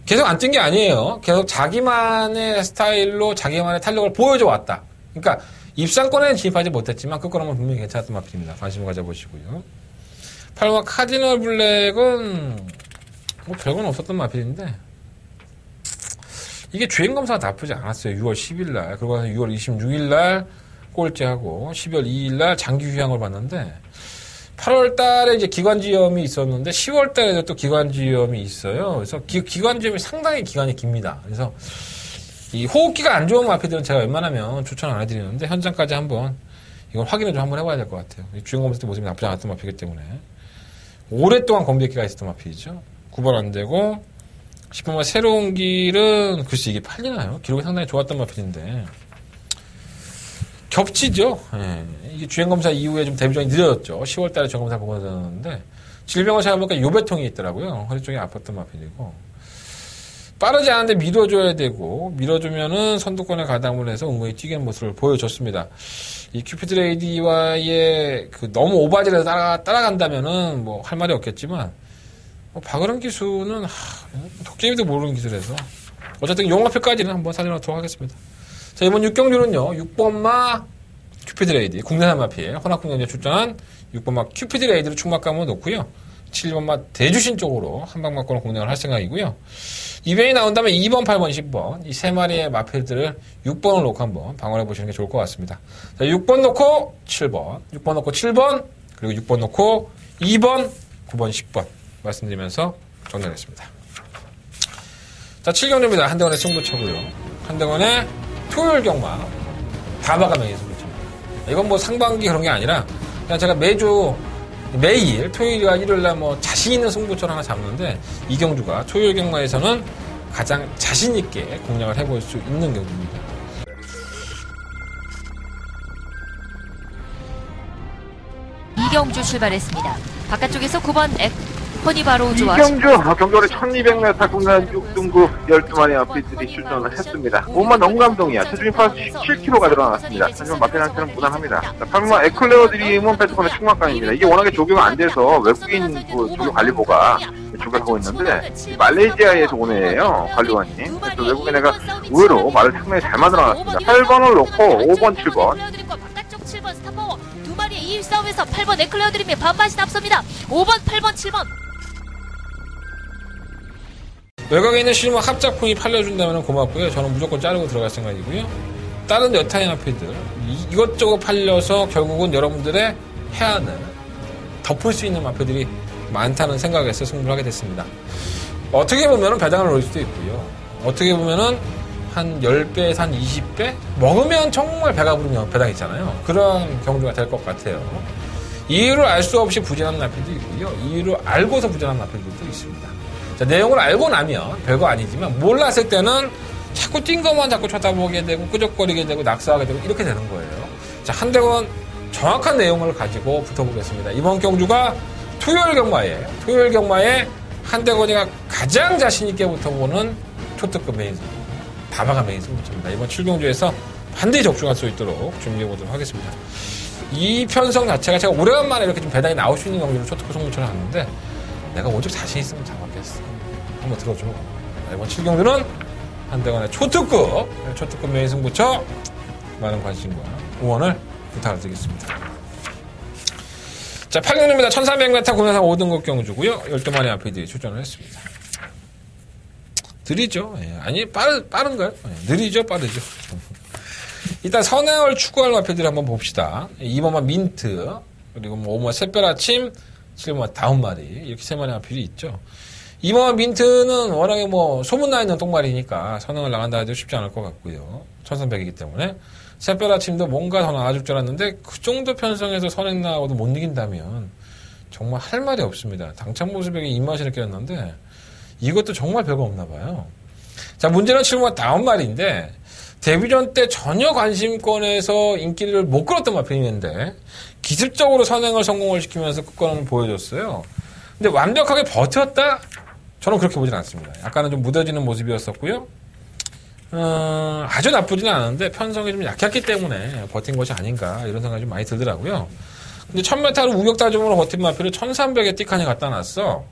계속 안 뛴 게 아니에요. 계속 자기만의 스타일로 자기만의 탄력을 보여줘 왔다. 그러니까 입상권에는 진입하지 못했지만 끝걸음은 분명히 괜찮았던 마필입니다. 관심을 가져보시고요. 8번 카디널 블랙은 뭐 별건 없었던 마필인데 이게 주행검사가 나쁘지 않았어요. 6월 10일날 그리고 6월 26일날 꼴찌하고 12월 2일날 장기 휴양을 봤는데 8월 달에 이제 기관지염이 있었는데 10월 달에도 또 기관지염이 있어요. 그래서 기관지염이 상당히 기간이 깁니다. 그래서 이 호흡기가 안 좋은 마피들은 제가 웬만하면 추천 안 해드리는데 현장까지 한번 이걸 확인을 좀 한번 해봐야 될 것 같아요. 주행 검사 때 모습이 나쁘지 않았던 마피이기 때문에 오랫동안 검비기가 있었던 마피이죠. 9번 안 되고 10번만 새로운 길은 글쎄 이게 팔리나요? 기록이 상당히 좋았던 마피인데 겹치죠. 예. 이게 주행검사 이후에 좀 대비전이 늦어졌죠. 10월 달에 주행검사 보고 나왔는데 질병을 찾아보니까 요배통이 있더라고요. 허리 쪽이 아팠던 마피이고 빠르지 않은데 밀어줘야 되고 밀어주면은 선두권에 가담을 해서 은근히 뛰는 모습을 보여줬습니다. 이 큐피드 레이디와의 그 너무 오바질해서 따라간다면은 뭐 할 말이 없겠지만 박은영 기수는 독재미도 모르는 기술에서 어쨌든 용마표까지는 한번 사진하도록 하겠습니다. 자, 이번 6경주는요 6번마 큐피드 레이디 국내산 마피에 혼합공연에 출전한 6번마 큐피드 레이디로 충막감을 놓고요 7번마 대주신 쪽으로 한방 맞고는 공략을 할 생각이고요. 이변이 나온다면 2번, 8번, 10번 이 세 마리의 마필들을 6번을 놓고 한번 방어해 보시는 게 좋을 것 같습니다. 자, 6번 놓고 7번, 6번 놓고 7번, 그리고 6번 놓고 2번, 9번, 10번 말씀드리면서 정리하겠습니다. 자, 7경주입니다. 한대건의 승부처고요. 한대건의 토요일 경마 다바가명의 승부처입니다. 이건 뭐 상반기 그런 게 아니라 그냥 제가 매일 토요일과 일요일날 뭐 자신 있는 승부처를 하나 잡는데 이 경주가 토요일 경마에서는 가장 자신 있게 공략을 해볼 수 있는 경주입니다. 이경주 출발했습니다. 바깥쪽에서 9번 허니바로우즈와 경주월에 1200m 국내 6등급 12마리 마피들이 출전을 했습니다. 5만 넘감동이야. 체중이 87kg가 늘어났습니다. 하지만 마피 상태는 무난합니다. 8번 에클레어 드림은 패트콘의 충막감입니다. 이게 워낙에 조교가 안 돼서 외국인 조교 관리보가 조교하고 있는데 말레이시아에서 온 애예요. 관리원이. 그래서 외국인 애가 의외로 말을 상당히 잘 만들어놨습니다. 8번을 놓고 5번, 7번. 바깥쪽 7번 스타파워 두 마리의 2싸움에서 8번 에클레어 드림이 반반씩 앞섭니다. 5번, 8번, 7번. 외곽에 있는 실무 합작품이 팔려준다면 고맙고요. 저는 무조건 자르고 들어갈 생각이고요. 다른 여타의 마피들 이것저것 팔려서 결국은 여러분들의 해안을 덮을 수 있는 마피들이 많다는 생각에서 승부를 하게 됐습니다. 어떻게 보면 배당을 올릴 수도 있고요. 어떻게 보면은 한 10배에서 한 20배? 먹으면 정말 배가 부르면 배당 있잖아요. 그런 경주가 될 것 같아요. 이유를 알 수 없이 부진하는 마피도 있고요. 이유를 알고서 부진하는 마피들도 있습니다. 자, 내용을 알고 나면 별거 아니지만 몰랐을 때는 자꾸 뛴 것만 자꾸 쳐다보게 되고 끄적거리게 되고 낙서하게 되고 이렇게 되는 거예요. 자, 한대건 정확한 내용을 가지고 붙어보겠습니다. 이번 경주가 토요일 경마에 한대건이가 가장 자신있게 붙어보는 초특급 메인 승부 다바가 메인 승부입니다. 이번 7경주에서 반드시 적중할 수 있도록 준비해보도록 하겠습니다. 이 편성 자체가 제가 오래간만에 이렇게 좀 배당이 나올 수 있는 경주를 초특급 승부처럼 하는데 내가 오직 자신 있으면 잡았겠어. 한번 들어줘. 이번 7경주는 한대건의 초특급 메인 승부처 많은 관심과 응원을 부탁을 드리겠습니다. 자, 8경주입니다. 1300m 국내산 5등급 경주고요. 12마리 마피들이 출전을 했습니다. 느리죠? 예. 아니, 빠른가요? 예. 느리죠? 빠르죠? 일단 선행을 추구할 마피들 한번 봅시다. 2번만 민트, 그리고 뭐 5번만 샛별아침, 7번만 다운마리, 이렇게 3마리 마피들이 있죠. 2번만 민트는 워낙에 뭐 소문나 있는 똥말이니까 선행을 나간다 해도 쉽지 않을 것 같고요. 1300이기 때문에. 샛별아침도 뭔가 더 나아줄 줄 알았는데 그 정도 편성에서 선행 나오도 못 이긴다면 정말 할 말이 없습니다. 당찬 모습에게 입맛이 느꼈는데 이것도 정말 별거 없나 봐요. 자, 문제는 7번만 다운말인데 데뷔전 때 전혀 관심권에서 인기를 못 끌었던 마피인데 기습적으로 선행을 성공을 시키면서 끝권을 보여줬어요. 근데 완벽하게 버텼다? 저는 그렇게 보진 않습니다. 약간은 좀 무뎌지는 모습이었었고요. 아주 나쁘지는 않은데 편성이 좀 약했기 때문에 버틴 것이 아닌가 이런 생각이 좀 많이 들더라고요. 근데 1000m를 우격다짐으로 버틴 마피를 1300에 띠칸이 갖다 놨어.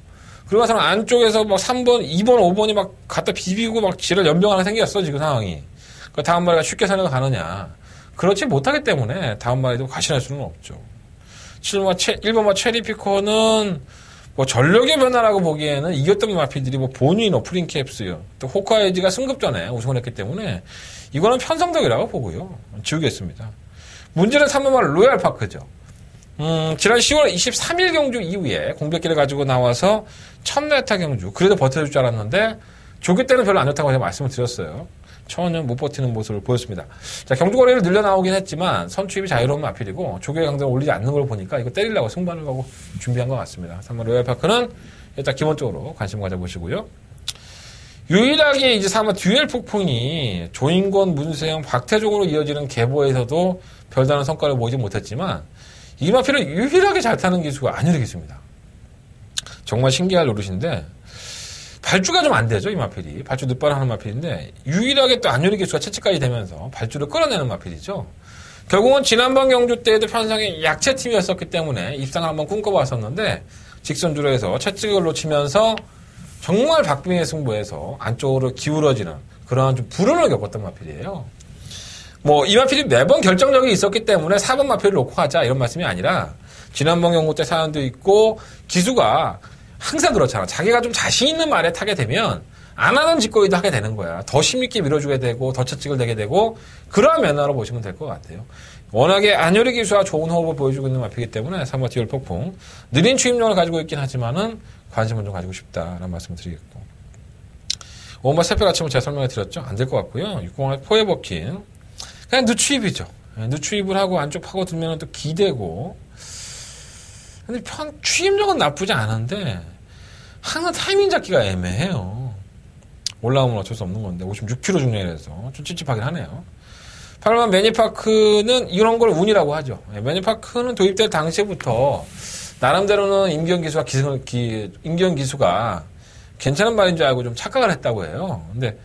그리고 나서 안쪽에서 막 3번, 2번, 5번이 막 갖다 비비고 막 지를 연병하나 생겼어, 지금 상황이. 그 다음 마리가 쉽게 선행을 가느냐. 그렇지 못하기 때문에 다음 마리도 과신할 수는 없죠. 1번마 체리피커는 뭐 전력의 변화라고 보기에는 이겼던 마피들이 뭐 본인 오프링캡스요. 또 호카에지가 승급전에 우승을 했기 때문에 이거는 편성덕이라고 보고요. 지우겠습니다. 문제는 3번마 로얄파크죠. 지난 10월 23일 경주 이후에 공백기를 가지고 나와서 첫메타 경주 그래도 버텨줄 줄 알았는데 조기 때는 별로 안 좋다고 제가 말씀을 드렸어요. 처음에는 못 버티는 모습을 보였습니다. 자, 경주 거래를 늘려 나오긴 했지만 선취입이 자유로운 마필이고 조기의 강도를 올리지 않는 걸 보니까 이거 때리려고 승부를 하고 준비한 것 같습니다. 3번 로얄파크는 일단 기본적으로 관심 가져보시고요. 유일하게 이제 3번 듀얼 폭풍이 조인권, 문세영, 박태종으로 이어지는 계보에서도 별다른 성과를 보이지 못했지만 이 마필은 유일하게 잘 타는 기수가 안유리 기수입니다. 정말 신기할 노릇인데 발주가 좀 안 되죠, 이 마필이. 발주 늦발하는 마필인데 유일하게 또 안유리 기수가 채찍까지 되면서 발주를 끌어내는 마필이죠. 결국은 지난번 경주 때에도 편성이 약체팀이었었기 때문에 입상을 한번 꿈꿔봤었는데 직선주로 해서 채찍을 놓치면서 정말 박빙의 승부에서 안쪽으로 기울어지는 그러한 좀 불운을 겪었던 마필이에요. 뭐 이 마필이 매번 결정력이 있었기 때문에 4번 마필을 놓고 하자 이런 말씀이 아니라 지난번 경고 때 사연도 있고 기수가 항상 그렇잖아. 자기가 좀 자신 있는 말에 타게 되면 안 하던 짓거리도 하게 되는 거야. 더 힘있게 밀어주게 되고 더 채찍을 대게 되고 그러한 면허로 보시면 될 것 같아요. 워낙에 안유리 기수와 좋은 호흡을 보여주고 있는 마필이기 때문에 3번 듀얼 폭풍 느린 추임력을 가지고 있긴 하지만은 관심을 좀 가지고 싶다라는 말씀을 드리겠고 5번 세표 가침을 제가 설명해 드렸죠. 안 될 것 같고요. 6번의 포에 버킨 그냥 늦추입이죠. 늦추입을 하고 안쪽 파고 들면 또 기대고 근데 추임력은 나쁘지 않은데 항상 타이밍 잡기가 애매해요. 올라오면 어쩔 수 없는 건데 56km 중량이라서 좀 찝찝하긴 하네요. 8번 매니파크는 이런 걸 운이라고 하죠. 매니파크는 도입될 당시부터 나름대로는 임기현 기수가 괜찮은 말인 줄 알고 좀 착각을 했다고 해요. 근데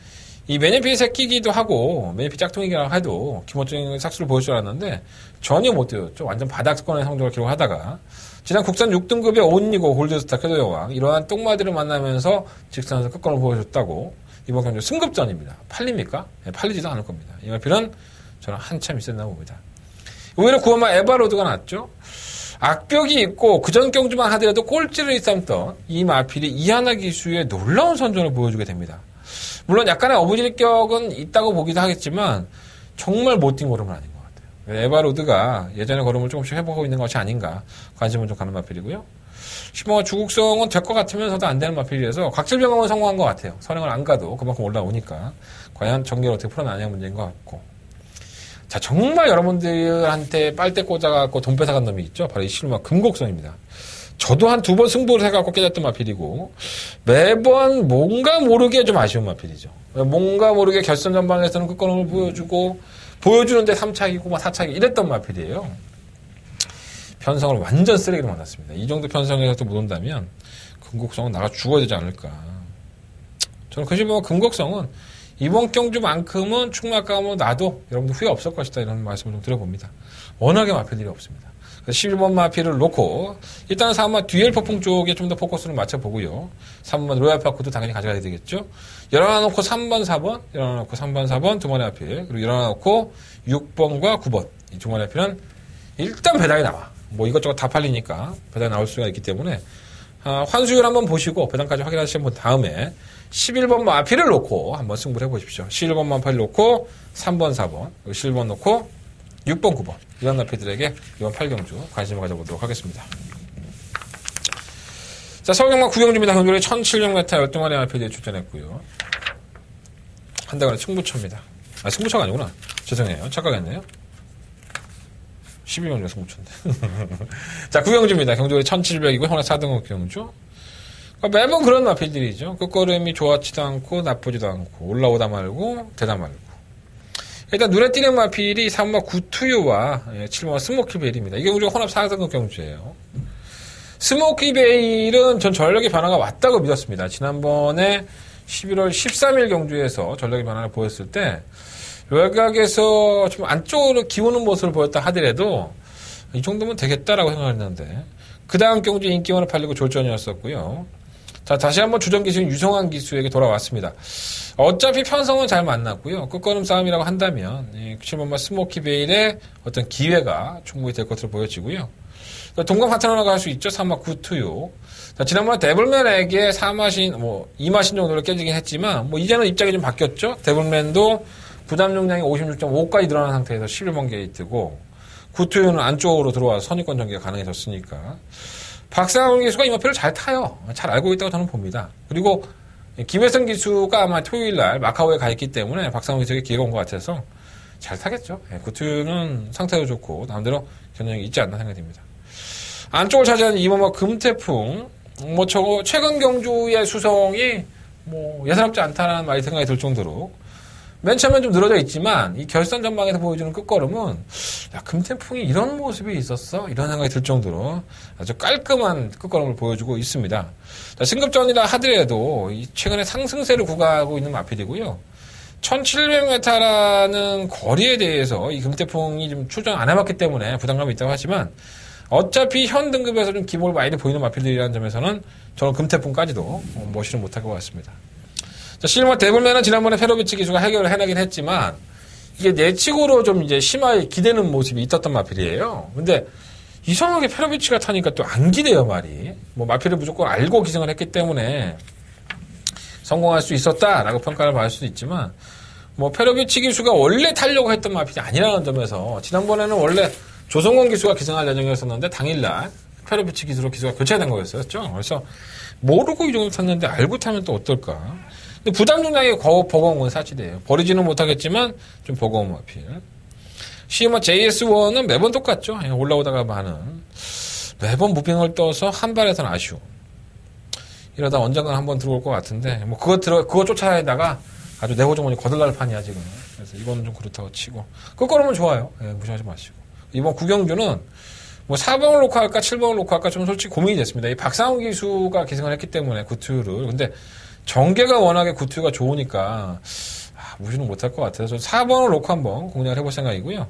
이 매니피 새끼기도 하고 매니피 짝퉁이기라고 해도 기본적인 삭수를 보일 줄 알았는데 전혀 못 되었죠. 완전 바닥권의 성적을 기록하다가 지난 국산 6등급의 온리고 골드스타 쾌도 여왕 이러한 똥마디를 만나면서 직선에서 끝권을 보여줬다고 이번 경주 승급전입니다. 팔립니까? 네, 팔리지도 않을 겁니다. 이 마필은 저는 한참 있었나 봅니다. 오히려 9번만 에바로드가 낫죠. 악벽이 있고 그전 경주만 하더라도 꼴찌를 일삼던 이 마필이 이하나 기수의 놀라운 선전을 보여주게 됩니다. 물론 약간의 어부질격은 있다고 보기도 하겠지만 정말 못 뛴 걸음은 아닌 것 같아요. 에바로드가 예전의 걸음을 조금씩 회복하고 있는 것이 아닌가 관심은 좀 가는 마필이고요. 10번가 주국성은 될 것 같으면서도 안 되는 마필이라서 각질병원은 성공한 것 같아요. 선행을 안 가도 그만큼 올라오니까 과연 전개를 어떻게 풀어나냐는 문제인 것 같고 자 정말 여러분들한테 빨대 꽂아갖고 돈 뺏어간 놈이 있죠. 바로 이 실마 금곡성입니다. 저도 한 2번 승부를 해갖고 깨졌던 마필이고 매번 뭔가 모르게 좀 아쉬운 마필이죠. 뭔가 모르게 결선 전방에서는 끝걸음을 보여주는데 3착이고 4착이 이랬던 마필이에요. 편성을 완전 쓰레기로 만났습니다. 이 정도 편성에서도 못 온다면 금곡성은 나가 죽어야 되지 않을까. 저는 그 실마 금곡성은 이번 경주만큼은 충마감으로 나도 여러분들 후회 없을 것이다 이런 말씀을 좀 드려봅니다. 워낙에 마필들이 없습니다. 11번 마필을 놓고 일단은 3번 듀얼 폭풍 쪽에 좀 더 포커스를 맞춰보고요. 3번 로얄파크도 당연히 가져가야 되겠죠. 열어놔 놓고 3번, 4번, 열어놔 놓고 3번, 4번 두 번의 마필 그리고 열어놔 놓고 6번과 9번 이 두 번의 마필은 일단 배당이 나와. 뭐 이것저것 다 팔리니까 배당이 나올 수가 있기 때문에 환수율 한번 보시고 배당까지 확인하신 다음에 11번 마필을 놓고 한번 승부를 해보십시오. 11번 마필을 놓고 3번, 4번 그리고 11번 놓고 6번, 9번 이런 마필들에게 이번 8경주 관심을 가져보도록 하겠습니다. 자, 서울경마 9경주입니다. 경주에 1700m 12마리 마필들이 출전했고요. 한 대간의 승부처입니다. 아, 승부처가 아니구나. 죄송해요. 착각했네요. 12경주가 승부처인데. 자, 9경주입니다. 경주에 1700이고 현역 4등급 경주. 그러니까 매번 그런 마필들이죠. 끝걸음이 좋았지도 않고 나쁘지도 않고 올라오다 말고 되다 말고. 일단 눈에 띄는 마필이 3번 구투유와 7번 스모키베일입니다. 이 경주가 혼합 4등급 경주예요. 스모키베일은 전 전력의 변화가 왔다고 믿었습니다. 지난번에 11월 13일 경주에서 전력의 변화를 보였을 때 외곽에서 좀 안쪽으로 기우는 모습을 보였다 하더라도 이 정도면 되겠다라고 생각했는데 그 다음 경주 인기원을 팔리고 졸전이었었고요. 자, 다시 한번 주전 기수인 유성환 기수에게 돌아왔습니다. 어차피 편성은 잘 만났고요. 끝걸음 싸움이라고 한다면 7번마 스모키 베일의 어떤 기회가 충분히 될 것으로 보여지고요. 동감 파트너가 할 수 있죠. 3마 구투유. 자, 지난번에 데블맨에게 4마신, 2마신 정도로 깨지긴 했지만, 이제는 입장이 좀 바뀌었죠. 데블맨도 부담 용량이 56.5까지 늘어난 상태에서 11번 게이트고, 구투유는 안쪽으로 들어와서 선입권 전개가 가능해졌으니까. 박상훈 기수가 이 마필을 잘 타요. 잘 알고 있다고 저는 봅니다. 그리고 김혜성 기수가 아마 토요일 날 마카오에 가 있기 때문에 박상훈 기수에게 기회가 온 것 같아서 잘 타겠죠. 구투유는 상태도 좋고 나름대로 견력이 있지 않나 생각이 듭니다. 안쪽을 차지하는 이범호 금태풍, 최근 경주의 수성이 예사롭지 않다는 말이 생각이 들 정도로 맨 처음엔 좀 늘어져 있지만 이 결선 전방에서 보여주는 끝걸음은 금태풍이 이런 모습이 있었어? 이런 생각이 들 정도로 아주 깔끔한 끝걸음을 보여주고 있습니다. 승급전이라 하더라도 최근에 상승세를 구가하고 있는 마필이고요. 1700m라는 거리에 대해서 이 금태풍이 좀 출전 안 해봤기 때문에 부담감이 있다고 하지만 어차피 현 등급에서 좀 기복을 많이 보이는 마필들이라는 점에서는 저는 금태풍까지도 멋있는 못할 것 같습니다. 자, 실버 데블맨은 지난번에 페로비치 기수가 해결을 해내긴 했지만 이게 내측으로 좀 이제 심하게 기대는 모습이 있었던 마필이에요. 근데 이상하게 페로비치가 타니까 또 안 기대요, 말이. 마필을 무조건 알고 기승을 했기 때문에 성공할 수 있었다라고 평가를 받을 수도 있지만 페로비치 기수가 원래 타려고 했던 마필이 아니라는 점에서 지난번에는 원래 조성권 기수가 기승할 예정이었었는데 당일날 페로비치 기수로 기수가 교체된 거였었죠. 그래서 모르고 이 정도 탔는데 알고 타면 또 어떨까. 근데 부담 중량이 버거운 건 사실이에요. 버리지는 못하겠지만 좀 버거운 마필. 시우마 JS1은 매번 똑같죠. 올라오다가 많은. 매번 무빙을 떠서 한 발에서는 아쉬움. 이러다 언젠간 한번 들어올 것 같은데, 그거 쫓아다니다가 아주 내호정원이 거들날 판이야, 지금. 그래서 이거는 좀 그렇다고 치고. 끝걸음은 좋아요. 무시하지 마시고. 이번 구경주는 4번을 놓고 할까, 7번을 놓고 할까 좀 솔직히 고민이 됐습니다. 이 박상훈 기수가 기승을 했기 때문에 구투유를. 근데 전개가 워낙에 구투유가 좋으니까, 무시는 못할 것 같아서 4번을 놓고 한번 공략을 해볼 생각이고요.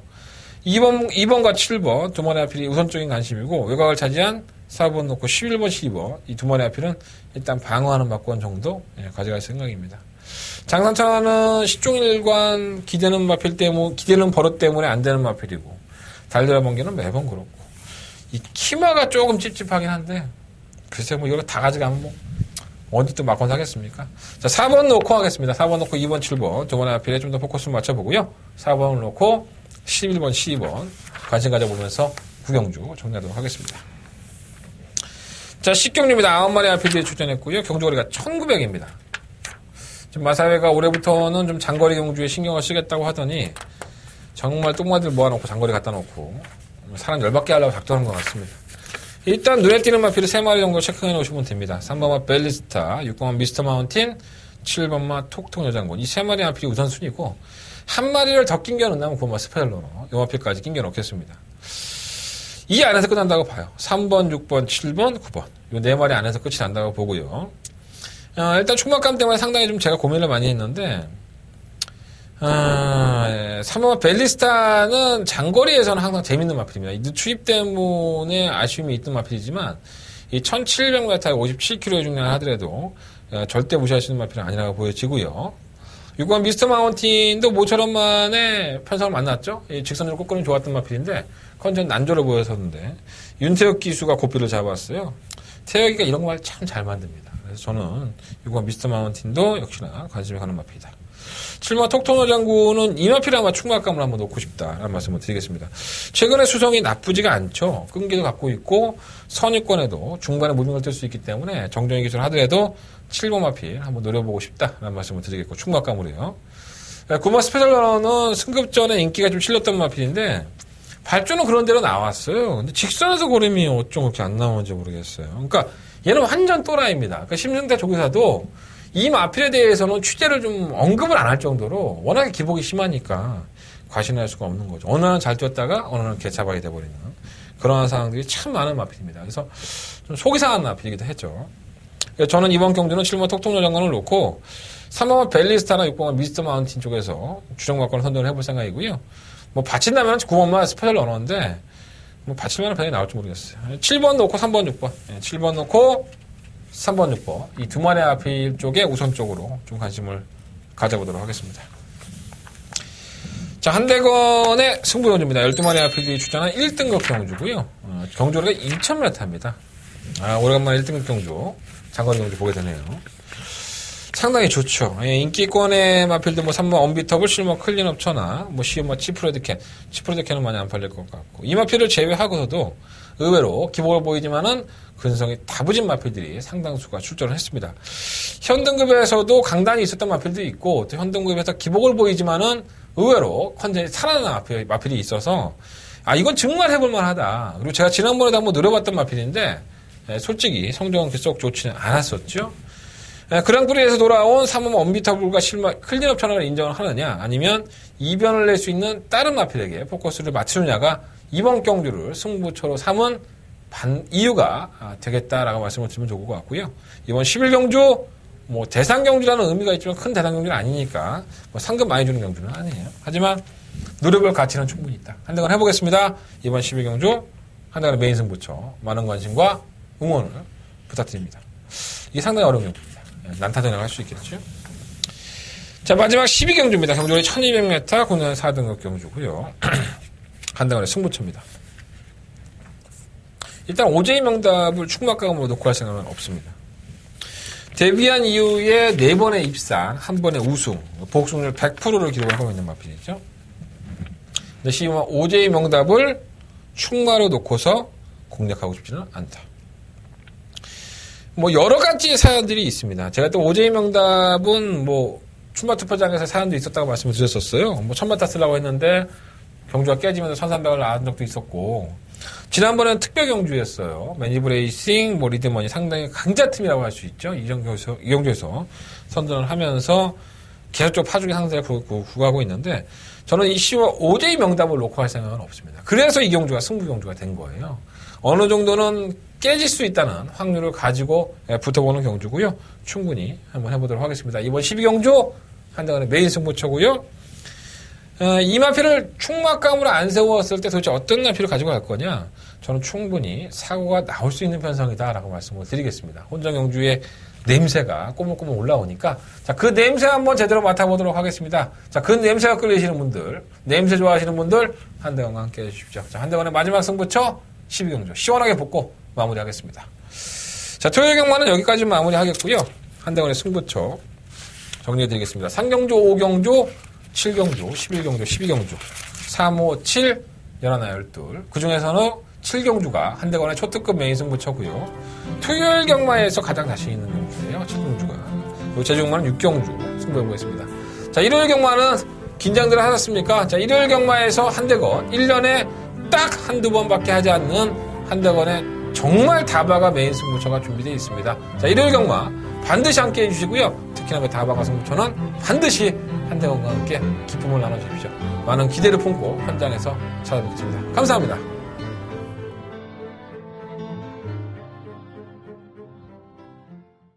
2번과 7번 두 마리 아필이 우선적인 관심이고, 외곽을 차지한 4번 놓고 11번, 12번 이 두 마리 아필은 일단 방어하는 막권 정도 가져갈 생각입니다. 장산천은 시종일관 기대는 마필 때문에, 기대는 버릇 때문에 안 되는 마필이고, 달려라 번개는 매번 그렇고, 이 키마가 조금 찝찝하긴 한데, 글쎄 이거 다 가져가면 어디 또 막권 사겠습니까? 자, 4번 놓고 하겠습니다. 4번 놓고 2번, 7번 두 번의 앞에 좀 더 포커스를 맞춰보고요. 4번을 놓고 11번, 12번 관심 가져보면서 구경주 정리하도록 하겠습니다. 자, 식경주입니다. 9마리 앞에 출전했고요. 경주거리가 1900입니다. 지금 마사회가 올해부터는 좀 장거리 경주에 신경을 쓰겠다고 하더니 정말 똥마들 모아놓고 장거리 갖다 놓고 사람 열받게 하려고 작정한 것 같습니다. 일단 눈에 띄는 마필을 3마리 정도 체크해 놓으시면 됩니다. 3번마 벨리스타, 6번마 미스터 마운틴, 7번마 톡톡 여장군. 이 3마리 마필이 우선순위고 한 마리를 더 낑겨 넣는다면 그것만 스페셜러로 이 마필까지 낑겨 넣겠습니다. 이 안에서 끝난다고 봐요. 3번, 6번, 7번, 9번. 이 4마리 안에서 끝이 난다고 보고요. 일단 충막감 때문에 상당히 좀 제가 고민을 많이 했는데 3번마 벨리스타는 장거리에서는 항상 재밌는 마필입니다. 이 추입 때문에 아쉬움이 있던 마필이지만 이 1700m에 57km의 중량을 하더라도 절대 무시할 수 있는 마필은 아니라고 보여지고요. 6번 미스터 마운틴도 모처럼 만에 편성을 만났죠. 직선으로 꺾고는 좋았던 마필인데 컨디션 난조를 보였었는데 윤태혁 기수가 고삐를 잡았어요. 태혁이가 이런 말 참 잘 만듭니다. 그래서 저는 6번 미스터 마운틴도 역시나 관심이 가는 마필이다. 7번 톡토너 장군은 이 마필 아마 충각감을 한번 놓고 싶다라는 말씀을 드리겠습니다. 최근에 수성이 나쁘지가 않죠. 끈기도 갖고 있고 선입권에도 중반에 무빙을 뜰 수 있기 때문에 정정의 기술을 하더라도 7번 마필 한번 노려보고 싶다라는 말씀을 드리겠고 충각감으로요. 9번 스페셜러는 승급전에 인기가 좀 실렸던 마필인데 발주는 그런 대로 나왔어요. 근데 직선에서 고름이 어쩜 그렇게 안 나오는지 모르겠어요. 그러니까 얘는 완전 또라이입니다. 그러니까 심승태 조교사도 이 마필에 대해서는 취재를 좀 언급을 안 할 정도로 워낙에 기복이 심하니까 과신할 수가 없는 거죠. 어느 날은 잘 뛰었다가 어느 날은 개차박이 돼버리는 그러한 상황들이 참 많은 마필입니다. 그래서 좀 속이 상한 마필이기도 했죠. 저는 이번 경주는 7번 톡톡노 장관을 놓고 3번 벨리스타나 6번 미스터 마운틴 쪽에서 주정막권을 선정을 해볼 생각이고요. 받친다면 9번만 스페셜 넣었는데 받칠만한 편이 나올지 모르겠어요. 7번 놓고 3번, 6번. 7번 놓고 3번, 6번. 이 두 마리 앞일 쪽에 우선적으로 좀 관심을 가져보도록 하겠습니다. 자, 한대건의 승부경주입니다. 12마리 앞일이 출전한 1등급 경주고요. 경주로가 2000m입니다. 오래간만에 1등급 경주, 장거리 경주 보게 되네요. 상당히 좋죠. 예, 인기권의 마필드 뭐 3번 언비터블, 실버 클린업 천하, 뭐 시우마 치프레드캔은 많이 안 팔릴 것 같고 이 마필을 제외하고서도 의외로 기복을 보이지만은 근성이 다부진 마필들이 상당수가 출전을 했습니다. 현등급에서도 강단이 있었던 마필도 있고 또 현등급에서 기복을 보이지만은 의외로 컨텐이 살아난 마필이 있어서 이건 정말 해볼만 하다. 그리고 제가 지난번에도 한번 노려봤던 마필인데 솔직히 성적은 썩 좋지는 않았었죠. 그랑프리에서 돌아온 3번 언비터블과 실마 클린업 천하를 인정을 하느냐 아니면 이변을 낼 수 있는 다른 마필에게 포커스를 맞추느냐가 이번 경주를 승부처로 삼은 이유가 되겠다라고 말씀을 드리면 좋을 것 같고요. 이번 11경주 뭐 대상 경주라는 의미가 있지만 큰 대상 경주는 아니니까 뭐 상금 많이 주는 경주는 아니에요. 하지만 노려볼 가치는 충분히 있다. 한대건 해보겠습니다. 이번 12경주 한대건의 메인 승부처 많은 관심과 응원을 부탁드립니다. 이게 상당히 어려운 경주입니다. 난타전을 할 수 있겠죠. 자, 마지막 12경주입니다. 경주는 1200m 국내 4등급 경주고요. 한대건의 승부처입니다. 일단 오제이 명답을 축막감으로 놓고 할 생각은 없습니다. 데뷔한 이후에 4번의 입상, 1번의 우승, 복승률 100%를 기록을 하고 있는 마필이죠. 근데 시우마 오제이 명답을 축마로 놓고서 공략하고 싶지는 않다. 뭐 여러 가지 사연들이 있습니다. 제가 또 오제이 명답은 뭐 출마 투표장에서 사연도 있었다고 말씀을 드렸었어요. 뭐 천마 탔으려고 했는데 경주가 깨지면서 1300을 나간 적도 있었고 지난번에는 특별 경주였어요. 매니브 레이싱, 뭐 리드머니 상당히 강자팀이라고 할 수 있죠. 이 경주에서 선전을 하면서 계속적으로 파죽의 상승을 구가하고 있는데 저는 이 시와 오제이 명답을 놓고 할 생각은 없습니다. 그래서 이 경주가 승부 경주가 된 거예요. 어느 정도는 깨질 수 있다는 확률을 가지고 붙어보는 경주고요. 충분히 한번 해보도록 하겠습니다. 이번 12경주 한대건의 메인 승부처고요. 이 마필을 충막감으로 안 세웠을 때 도대체 어떤 마필을 가지고 갈 거냐? 저는 충분히 사고가 나올 수 있는 편성이다라고 말씀을 드리겠습니다. 혼전 경주의 냄새가 꼬물꼬물 올라오니까 자, 그 냄새 한번 제대로 맡아보도록 하겠습니다. 자, 그 냄새가 끌리시는 분들, 냄새 좋아하시는 분들 한대건과 함께 해주십시오. 자, 한대건의 마지막 승부처 12경주 시원하게 붙고 마무리하겠습니다. 자, 토요일 경마는 여기까지 마무리하겠고요. 한대건의 승부처 정리해드리겠습니다. 3경주, 5경주, 7경주, 11경주, 12경주, 3, 5, 7, 11, 12. 그 중에서는 7경주가 한대건의 초특급 메인 승부처고요. 토요일 경마에서 가장 자신 있는 경주예요. 7경주가. 그리고 제주경마는 6경주 승부해보겠습니다. 자, 일요일 경마는 긴장들 하셨습니까? 자, 일요일 경마에서 한대건 1년에 딱 한두 번밖에 하지 않는 한대건의 정말 다바가 메인 승부처가 준비되어 있습니다. 자, 일요일 경마 반드시 함께 해주시고요. 특히나 그 다바가 승부처는 반드시 한대건과 함께 기쁨을 나눠주십시오. 많은 기대를 품고 현장에서 찾아뵙겠습니다. 감사합니다.